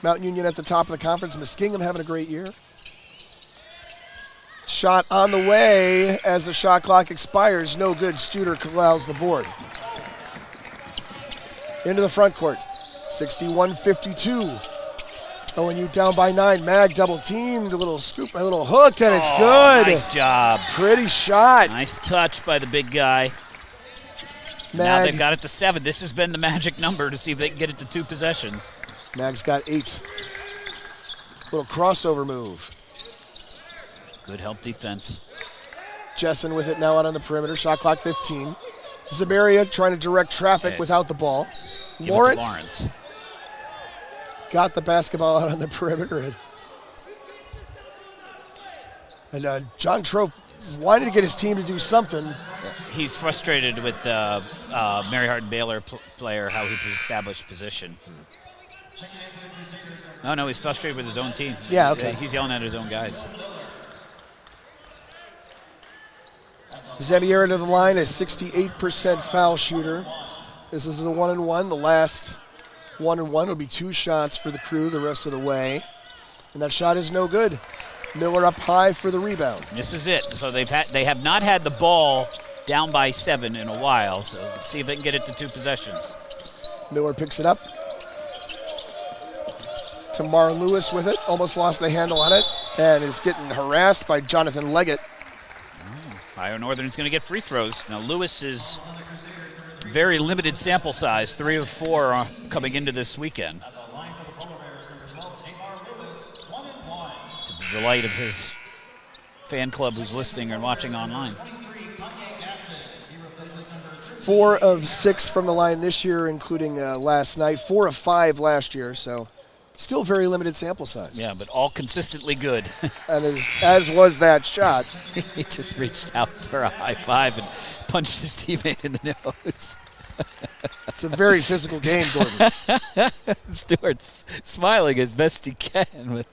Mount Union at the top of the conference. Muskingum having a great year. Shot on the way as the shot clock expires. No good. Studer corrals the board. Into the front court. 61-52. ONU down by 9. Mag double teamed. A little scoop, a little hook, and it's good.
Nice job.
Pretty shot.
Nice touch by the big guy. Now they've got it to 7. This has been the magic number to see if they can get it to 2 possessions.
Mag's got 8. Little crossover move.
Good help defense.
Jessen with it now out on the perimeter. Shot clock 15. Zamaria trying to direct traffic without the ball. Lawrence got the basketball out on the perimeter. And John Trope wanted to get his team to do something.
He's frustrated with the Mary Hardin-Baylor player, how he established position. No, he's frustrated with his own team.
Yeah, okay.
He's yelling at his own guys.
Zemiera to the line, a 68% foul shooter. This is the 1-and-1. The last 1-and-1 will be 2 shots for the crew the rest of the way. And that shot is no good. Miller up high for the rebound.
This is it. So they have not had the ball down by 7 in a while. So let's see if they can get it to 2 possessions.
Miller picks it up. Tamar Lewis with it. Almost lost the handle on it. And is getting harassed by Jonathan Leggett.
Ohio Northern's going to get free throws. Now Lewis is very limited sample size, 3 of 4 coming into this weekend. To the delight of his fan club who's listening and watching online.
4 of 6 from the line this year, including last night. 4 of 5 last year, so still very limited sample size.
Yeah, but all consistently good.
And as was that shot.
He just reached out for a high five and punched his teammate in the nose.
It's a very physical game, Gordon.
Stewart's smiling as best he can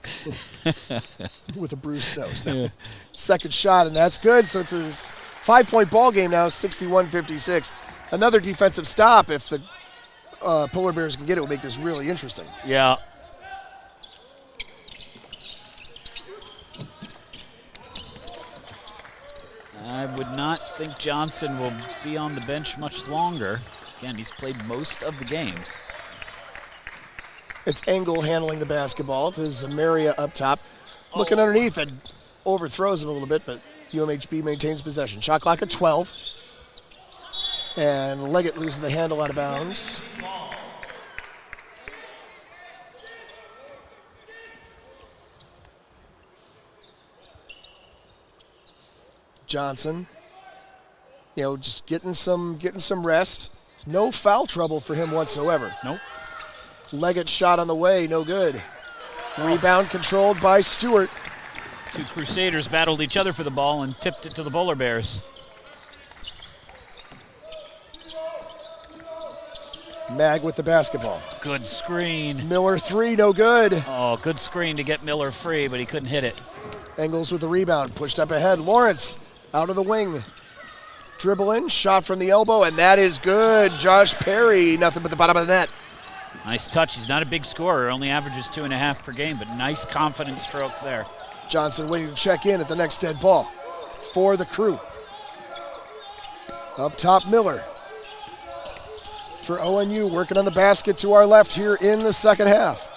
with a bruised nose. Yeah. Second shot, and that's good. So it's a 5-point ball game now, 61-56. Another defensive stop. If the Polar Bears can get it, will make this really interesting.
Yeah. I would not think Johnson will be on the bench much longer. Again, he's played most of the game.
It's Engel handling the basketball to Zamaria up top. Looking underneath and overthrows him a little bit, but UMHB maintains possession. Shot clock at 12. And Leggett loses the handle out of bounds. Johnson, just getting some rest. No foul trouble for him whatsoever.
Nope.
Leggett shot on the way, no good. Rebound controlled by Stewart.
Two Crusaders battled each other for the ball and tipped it to the Bowler Bears.
Mag with the basketball.
Good screen.
Miller three, no good.
Oh, good screen to get Miller free, but he couldn't hit it.
Engels with the rebound, pushed up ahead. Lawrence out of the wing. Dribble in, shot from the elbow, and that is good. Josh Perry, nothing but the bottom of the net.
Nice touch. He's not a big scorer, only averages 2.5 per game, but nice confident stroke there.
Johnson waiting to check in at the next dead ball for the Crew. Up top, Miller. For ONU, working on the basket to our left here in the second half.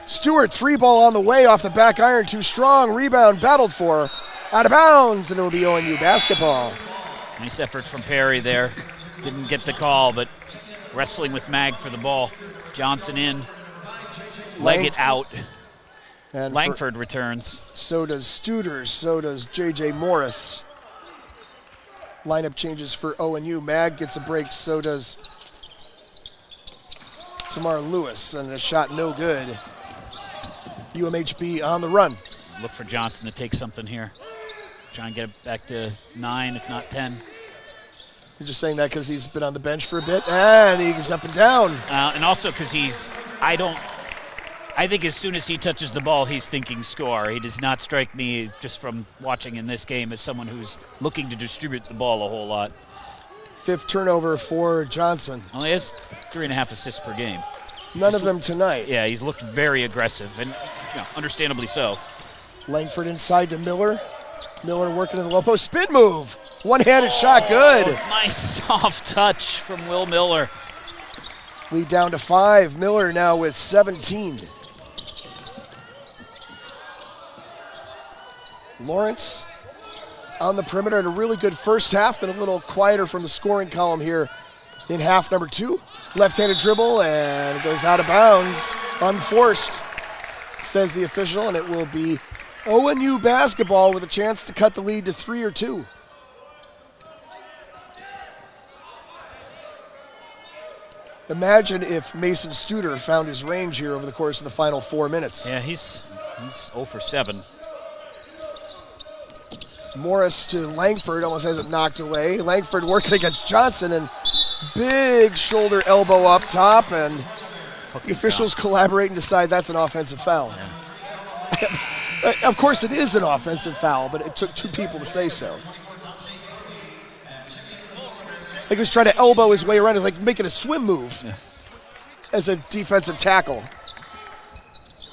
Stewart, three ball on the way off the back iron, too strong. Rebound battled for, out of bounds, and it'll be ONU basketball.
Nice effort from Perry there. Didn't get the call, but wrestling with Mag for the ball. Johnson in, leg it out. And Langford returns.
So does Studer, so does J.J. Morris. Lineup changes for ONU. Mag gets a break, so does Tamar Lewis, and a shot no good. UMHB on the run.
Look for Johnson to take something here. Try and get it back to 9, if not 10.
You're just saying that because he's been on the bench for a bit, and he's up and down.
And also because I think as soon as he touches the ball, he's thinking score. He does not strike me, just from watching in this game, as someone who's looking to distribute the ball a whole lot.
Fifth turnover for Johnson.
Only has 3.5 assists per game.
None of them tonight.
Yeah, he's looked very aggressive, and understandably so.
Langford inside to Miller. Miller working in the low post. Spin move. One-handed shot, good.
Nice soft touch from Will Miller.
Lead down to 5. Miller now with 17. Lawrence on the perimeter in a really good first half, but a little quieter from the scoring column here in half number 2. Left-handed dribble, and it goes out of bounds. Unforced, says the official, and it will be ONU basketball with a chance to cut the lead to 3 or 2. Imagine if Mason Studer found his range here over the course of the final 4 minutes.
Yeah, he's 0 for 7.
Morris to Langford, almost has it knocked away. Langford working against Johnson, and big shoulder elbow up top, and the officials collaborate and decide that's an offensive foul. Yeah. Of course it is an offensive foul, but it took 2 people to say so. Like he was trying to elbow his way around. It's like making a swim move as a defensive tackle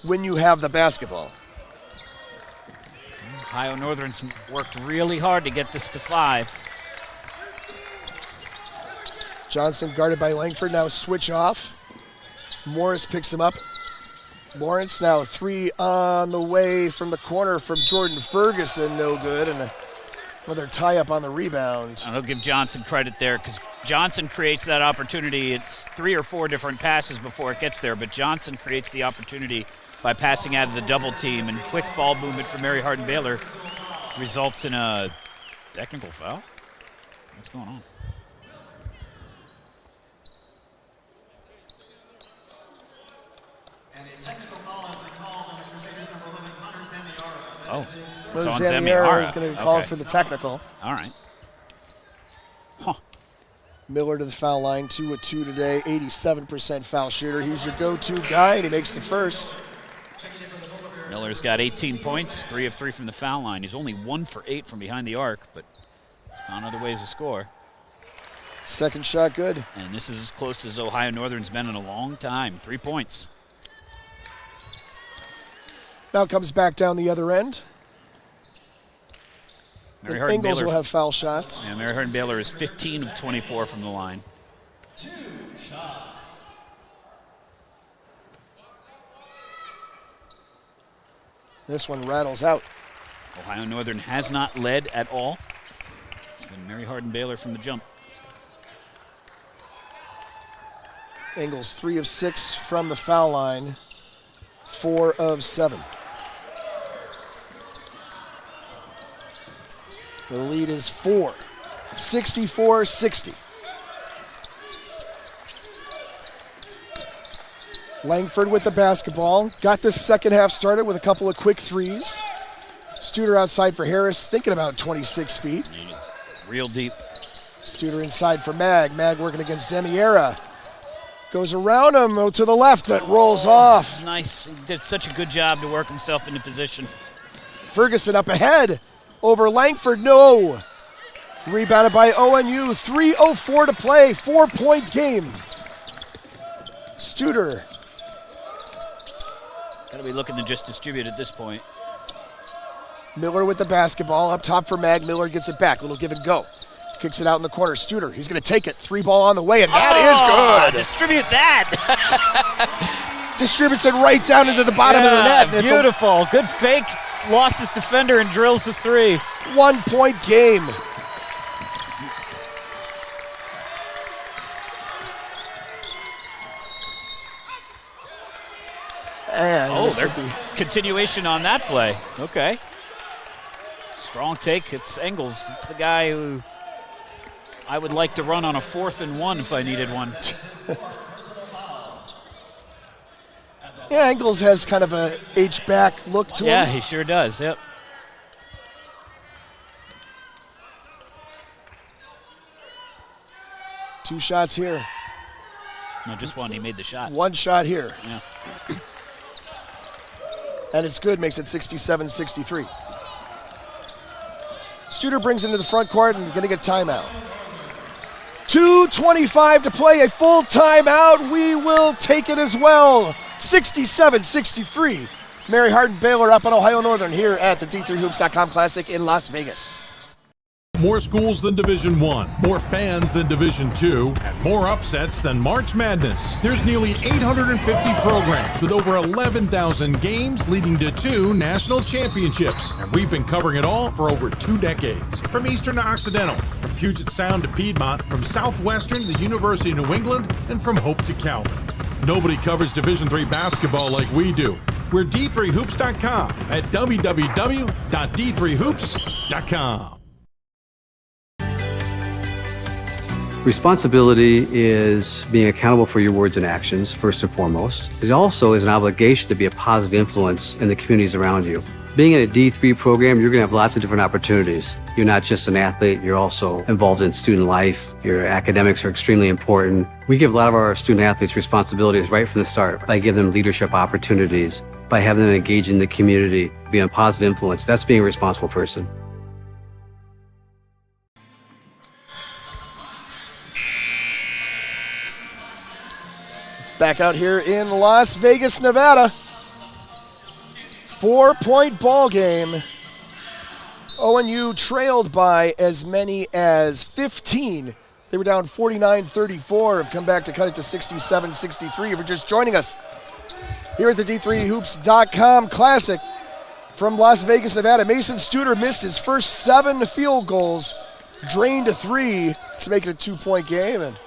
when you have the basketball.
Ohio Northern's worked really hard to get this to 5.
Johnson guarded by Langford, now switch off. Morris picks him up. Lawrence now 3 on the way from the corner from Jordan Ferguson, no good, and another tie-up on the rebound.
I'll give Johnson credit there because Johnson creates that opportunity. It's 3 or 4 different passes before it gets there, but Johnson creates the opportunity by passing out of the double team, and quick ball movement for Mary Hardin-Baylor results in a technical foul. What's going on?
And a technical foul has been called on the Crusaders number 11, Hunter Zaniara.
Oh,
it's on Zaniara is going to call for the technical.
All right.
Miller to the foul line, 2 of 2 today, 87% foul shooter. He's your go-to guy, and he makes the first.
Miller's got 18 points, 3 of 3 from the foul line. He's only 1 for 8 from behind the arc, but found other ways to score.
Second shot good.
And this is as close as Ohio Northern's been in a long time. 3 points.
Now comes back down the other end.
Mary Hardin-Baylor
Ingles will have foul shots.
Yeah, Mary Hardin-Baylor is 15 of 24 from the line.
2 shots.
This one rattles out.
Ohio Northern has not led at all. It's been Mary Hardin-Baylor from the jump.
Ingles 3 of 6 from the foul line, 4 of 7. The lead is 4, 64-60. Langford with the basketball. Got this second half started with a couple of quick threes. Studer outside for Harris, thinking about 26 feet.
Real deep.
Studer inside for Mag. Mag working against Zemiera. Goes around him to the left, that rolls off.
Nice. He did such a good job to work himself into position.
Ferguson up ahead over Langford, no. Rebounded by ONU, 3:04 to play, 4-point game. Studer.
Gotta be looking to just distribute at this point.
Miller with the basketball, up top for Mag. Miller gets it back, little give and go. Kicks it out in the corner. Studer, he's going to take it. 3 ball on the way, and that is good.
Distribute that.
Distributes it right down into the bottom of the net. And
beautiful. Good fake. Lost his defender and drills the 3.
1-point game. And
there's continuation on that play. Okay. Strong take. It's Engels. It's the guy who I would like to run on a 4th and 1 if I needed one.
Yeah, Engels has kind of a H-back look to him.
Yeah, he sure does. Yep.
Two shots here.
No, just one. He made the shot.
One shot here.
Yeah.
And it's good, makes it 67-63. Studer brings into the front court and going to get timeout. 2:25 to play, a full timeout. We will take it as well. 67-63. Mary Hardin-Baylor up on Ohio Nothern here at the D3Hoops.com Classic in Las Vegas.
More schools than Division I, more fans than Division II, and more upsets than March Madness. There's nearly 850 programs with over 11,000 games leading to 2 national championships. And we've been covering it all for over 2 decades. From Eastern to Occidental, from Puget Sound to Piedmont, from Southwestern to the University of New England, and from Hope to Calvin. Nobody covers Division III basketball like we do. We're D3Hoops.com at www.d3hoops.com.
Responsibility is being accountable for your words and actions, first and foremost. It also is an obligation to be a positive influence in the communities around you. Being in a D3 program, you're going to have lots of different opportunities. You're not just an athlete, you're also involved in student life. Your academics are extremely important. We give a lot of our student athletes responsibilities right from the start by giving them leadership opportunities, by having them engage in the community, be a positive influence. That's being a responsible person.
Back out here in Las Vegas, Nevada. 4-point ball game. ONU trailed by as many as 15. They were down 49-34, have come back to cut it to 67-63. If you're just joining us here at the D3Hoops.com Classic from Las Vegas, Nevada, Mason Studer missed his first 7 field goals, drained a 3 to make it a 2-point game. And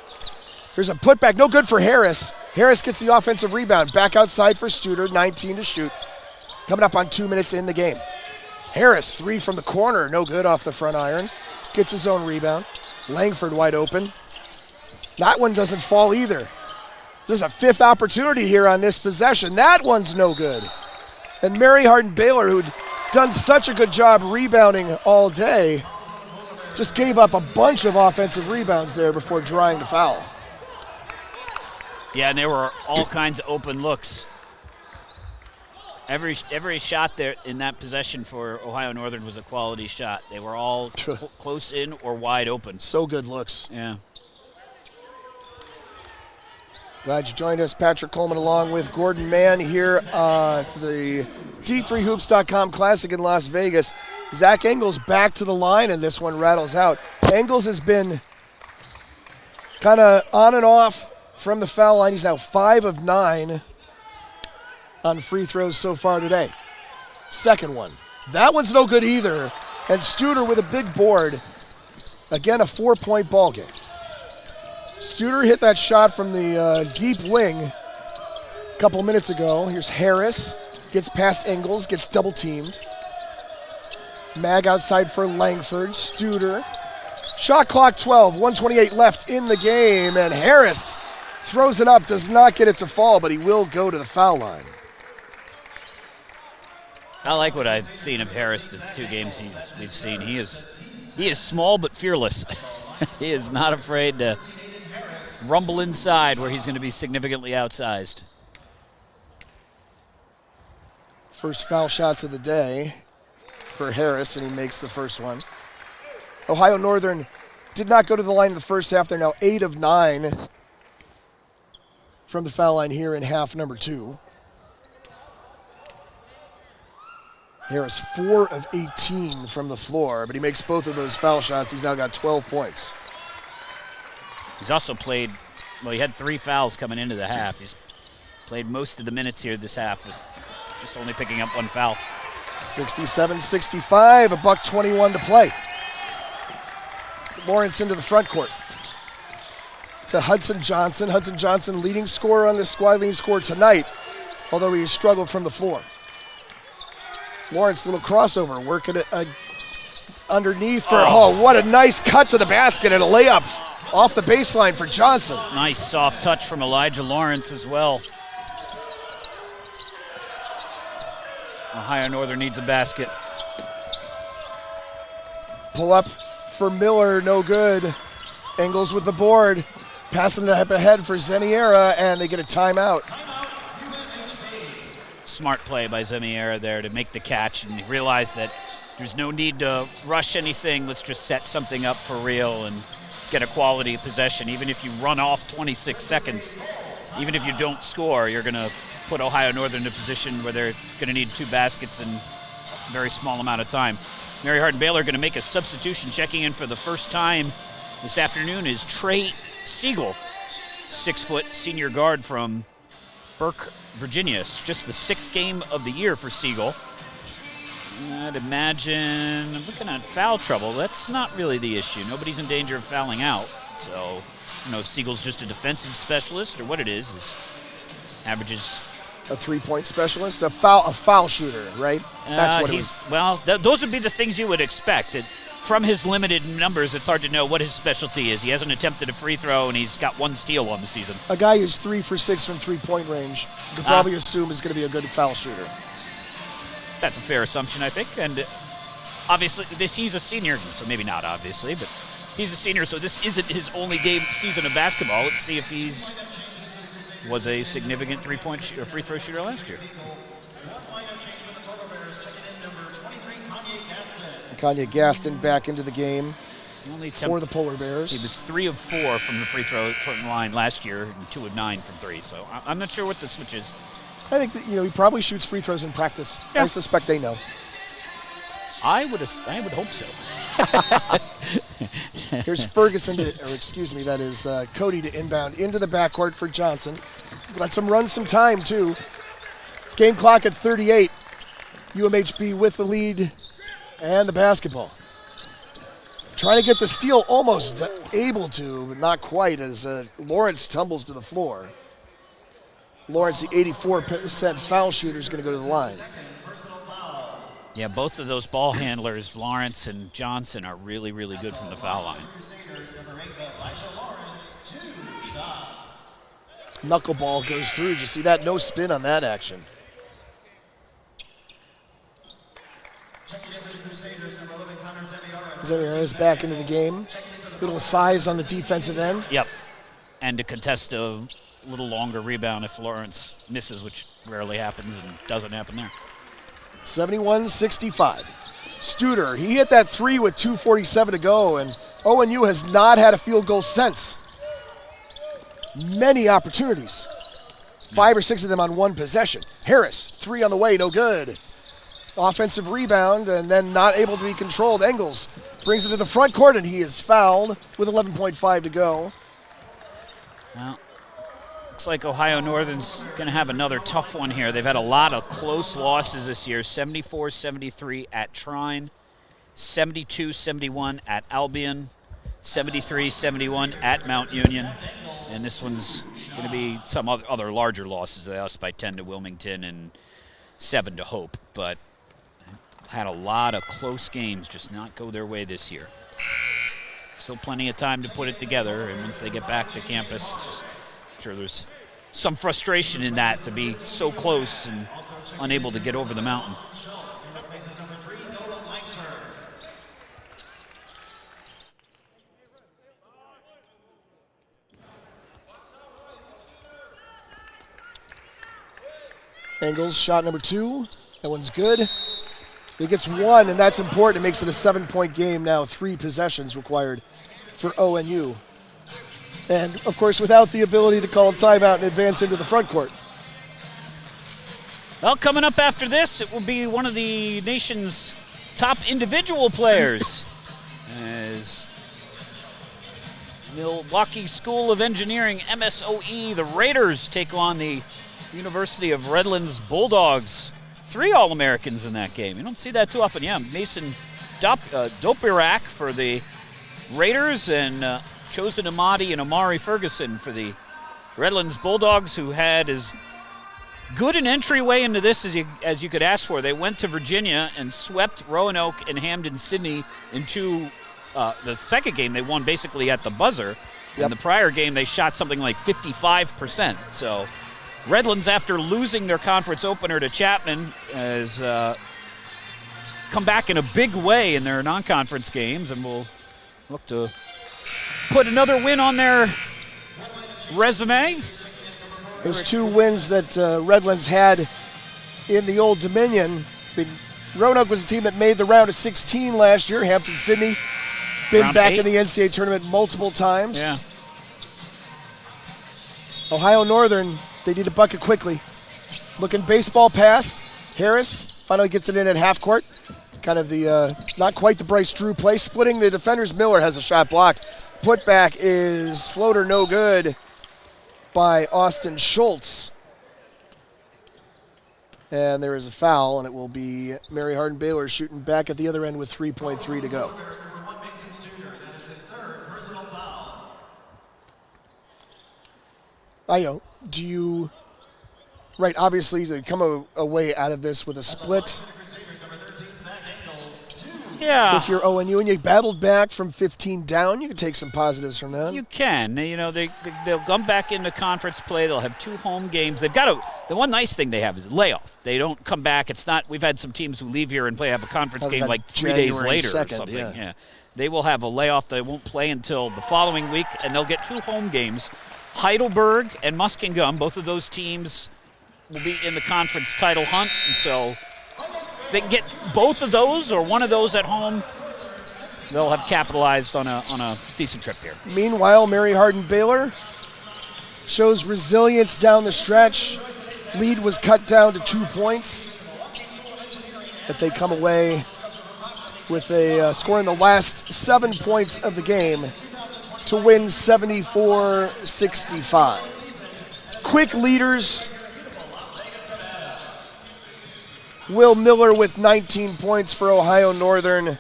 here's a putback, no good for Harris. Harris gets the offensive rebound. Back outside for Studer, 19 to shoot. Coming up on 2 minutes in the game. Harris, 3 from the corner, no good off the front iron. Gets his own rebound. Langford wide open. That one doesn't fall either. There's a 5th opportunity here on this possession. That one's no good. And Mary Hardin-Baylor, who'd done such a good job rebounding all day, just gave up a bunch of offensive rebounds there before drawing the foul.
Yeah, and there were all kinds of open looks. Every shot there in that possession for Ohio Northern was a quality shot. They were all close in or wide open.
So good looks.
Yeah.
Glad you joined us. Patrick Coleman along with Gordon Mann here to the D3Hoops.com Classic in Las Vegas. Zach Engels back to the line, and this one rattles out. Engels has been kind of on and off from the foul line. He's now 5 of 9 on free throws so far today. Second one. That one's no good either. And Studer with a big board. Again, a 4-point ball game. Studer hit that shot from the deep wing a couple minutes ago. Here's Harris. Gets past Engels, gets double teamed. Mag outside for Langford. Studer. Shot clock 12, 1:28 left in the game. And Harris throws it up, does not get it to fall, but he will go to the foul line.
I like what I've seen of Harris the 2 games we've seen. He is small but fearless. He is not afraid to rumble inside where he's going to be significantly outsized.
First foul shots of the day for Harris, and he makes the first one. Ohio Northern did not go to the line in the first half. They're now 8 of 9 from the foul line here in half number 2. Harris 4 of 18 from the floor, but he makes both of those foul shots. He's now got 12 points.
He's also played, well, he had 3 fouls coming into the half. He's played most of the minutes here this half with just only picking up 1 foul.
67-65, $1:21 to play. Lawrence into the front court to Hudson Johnson. Hudson Johnson leading scorer on the squad, leading scorer tonight, although he struggled from the floor. Lawrence, little crossover, working it underneath for, what a nice cut to the basket and a layup off the baseline for Johnson.
Nice soft touch from Elijah Lawrence as well. Ohio Northern needs a basket.
Pull up for Miller, no good. Engels with the board, passing it up ahead for Zemiera, and they get a timeout.
Smart play by Zemiera there to make the catch and realize that there's no need to rush anything. Let's just set something up for real and get a quality possession. Even if you run off 26 seconds, even if you don't score, you're going to put Ohio Northern in a position where they're going to need 2 baskets in a very small amount of time. Mary Hardin-Baylor going to make a substitution. Checking in for the first time this afternoon is Trey Siegel, 6-foot senior guard from Burke, Virginia. It's just the 6th game of the year for Siegel. I'd imagine, looking at foul trouble, that's not really the issue. Nobody's in danger of fouling out. So I don't know if Siegel's just a defensive specialist or what it is averages
a 3-point specialist, a foul shooter, right? That's what
he's. Well, those would be the things you would expect. From his limited numbers, it's hard to know what his specialty is. He hasn't attempted a free throw, and he's got 1 steal on the season.
A guy who's 3 for 6 from 3-point range, you could probably assume is going to be a good foul shooter.
That's a fair assumption, I think. And obviously, he's a senior, so maybe not obviously, but he's a senior, so this isn't his only season of basketball. Let's see if he's was a significant 3-point free throw shooter last year.
Kanye Gaston back into the game for the Polar Bears.
He was 3 of 4 from the free throw line last year and 2 of 9 from 3. So I'm not sure what the switch is.
I think that, he probably shoots free throws in practice. Yeah. I suspect they know.
I would hope so.
Here's Ferguson that is Cody to inbound into the backcourt for Johnson. Lets him run some time too. Game clock at 38. UMHB with the lead and the basketball. Trying to get the steal, almost able to, but not quite, as Lawrence tumbles to the floor. Lawrence, the 84% foul shooter, is going to go to the line.
Yeah, both of those ball handlers, Lawrence and Johnson, are really, really good from the foul line.
Knuckleball goes through. Did you see that? No spin on that action. Zemiera's back into the game. Little size on the defensive end.
Yep. And to contest a little longer rebound if Lawrence misses, which rarely happens and doesn't happen there.
71-65. Studer, he hit that 3 with 2:47 to go, and ONU has not had a field goal since. Many opportunities. 5 or 6 of them on 1 possession. Harris, 3 on the way, no good. Offensive rebound, and then not able to be controlled. Engels brings it to the front court, and he is fouled with 11.5 to go.
Well, looks like Ohio Northern's going to have another tough one here. They've had a lot of close losses this year. 74-73 at Trine, 72-71 at Albion, 73-71 at Mount Union. And this one's going to be some other larger losses. They lost by 10 to Wilmington and 7 to Hope. But had a lot of close games just not go their way this year. Still plenty of time to put it together. And once they get back to campus, I'm sure there's some frustration in that, to be so close and unable to get over the mountain.
Engels, shot number 2. That one's good. He gets 1, and that's important. It makes it a 7-point game now. 3 possessions required for ONU. And, of course, without the ability to call a timeout and advance into the front court.
Well, coming up after this, it will be one of the nation's top individual players, as Milwaukee School of Engineering, MSOE, the Raiders take on the University of Redlands Bulldogs. 3 All-Americans in that game. You don't see that too often. Yeah, Mason Dopirak for the Raiders, and Chosen Amadi and Amari Ferguson for the Redlands Bulldogs, who had as good an entryway into this as you could ask for. They went to Virginia and swept Roanoke and Hampden-Sydney into the second game. They won basically at the buzzer. Yep. In the prior game, they shot something like 55%. So Redlands, after losing their conference opener to Chapman, has come back in a big way in their non-conference games, and will look to put another win on their resume.
Those 2 wins that Redlands had in the Old Dominion. Roanoke was a team that made the round of 16 last year. Hampden-Sydney been round back 8. In the NCAA tournament multiple times.
Yeah.
Ohio Northern, they need a bucket quickly. Looking baseball pass. Harris finally gets it in at half court. Kind of the, not quite the Bryce Drew play. Splitting the defenders. Miller has a shot blocked. Putback is floater no good by Austin Schultz. And there is a foul, and it will be Mary Hardin-Baylor shooting back at the other end with 3.3 to go. Ayo, do you, right, obviously they come away out of this with a split.
Yeah.
If you're ONU and you battled back from 15 down, you can take some positives from that.
You can. You know, they'll come back into conference play. They'll have 2 home games. They've got the one nice thing they have is layoff. They don't come back. It's not, we've had some teams who leave here and have a conference game like 3 days later
2nd,
or something.
Yeah.
They will have a layoff. They won't play until the following week, and they'll get 2 home games. Heidelberg and Muskingum, both of those teams will be in the conference title hunt, and so if they can get both of those or one of those at home, they'll have capitalized on a decent trip here.
Meanwhile, Mary Hardin-Baylor shows resilience down the stretch. Lead was cut down to 2 points, but they come away with a score in the last 7 points of the game to win 74-65. Quick leaders. Will Miller with 19 points for Ohio Northern.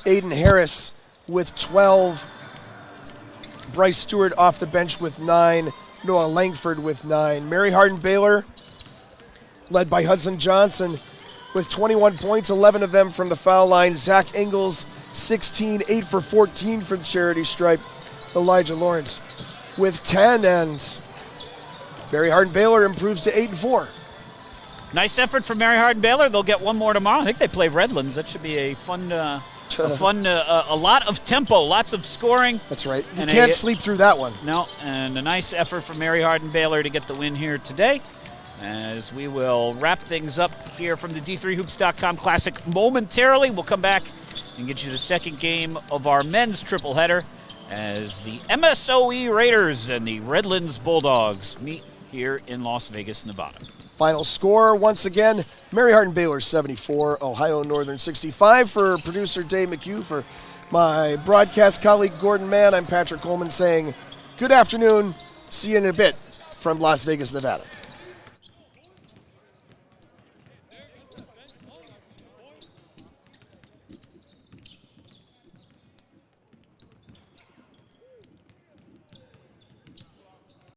Aiden Harris with 12. Bryce Stewart off the bench with 9. Noah Langford with 9. Mary Hardin-Baylor, led by Hudson Johnson, with 21 points, 11 of them from the foul line. Zach Engels, 16, 8 for 14 for the charity stripe. Elijah Lawrence with 10, and Mary Hardin-Baylor improves to 8-4.
Nice effort from Mary Hardin-Baylor. They'll get one more tomorrow. I think they play Redlands. That should be a fun, a lot of tempo, lots of scoring.
That's right. You can't sleep through that one.
No, and a nice effort from Mary Hardin-Baylor to get the win here today. As we will wrap things up here from the D3Hoops.com Classic momentarily. We'll come back and get you the second game of our men's triple header as the MSOE Raiders and the Redlands Bulldogs meet here in Las Vegas, Nevada.
Final score, once again, Mary Hardin-Baylor 74, Ohio Northern 65. For producer Dave McHugh, for my broadcast colleague Gordon Mann, I'm Patrick Coleman saying good afternoon. See you in a bit from Las Vegas, Nevada.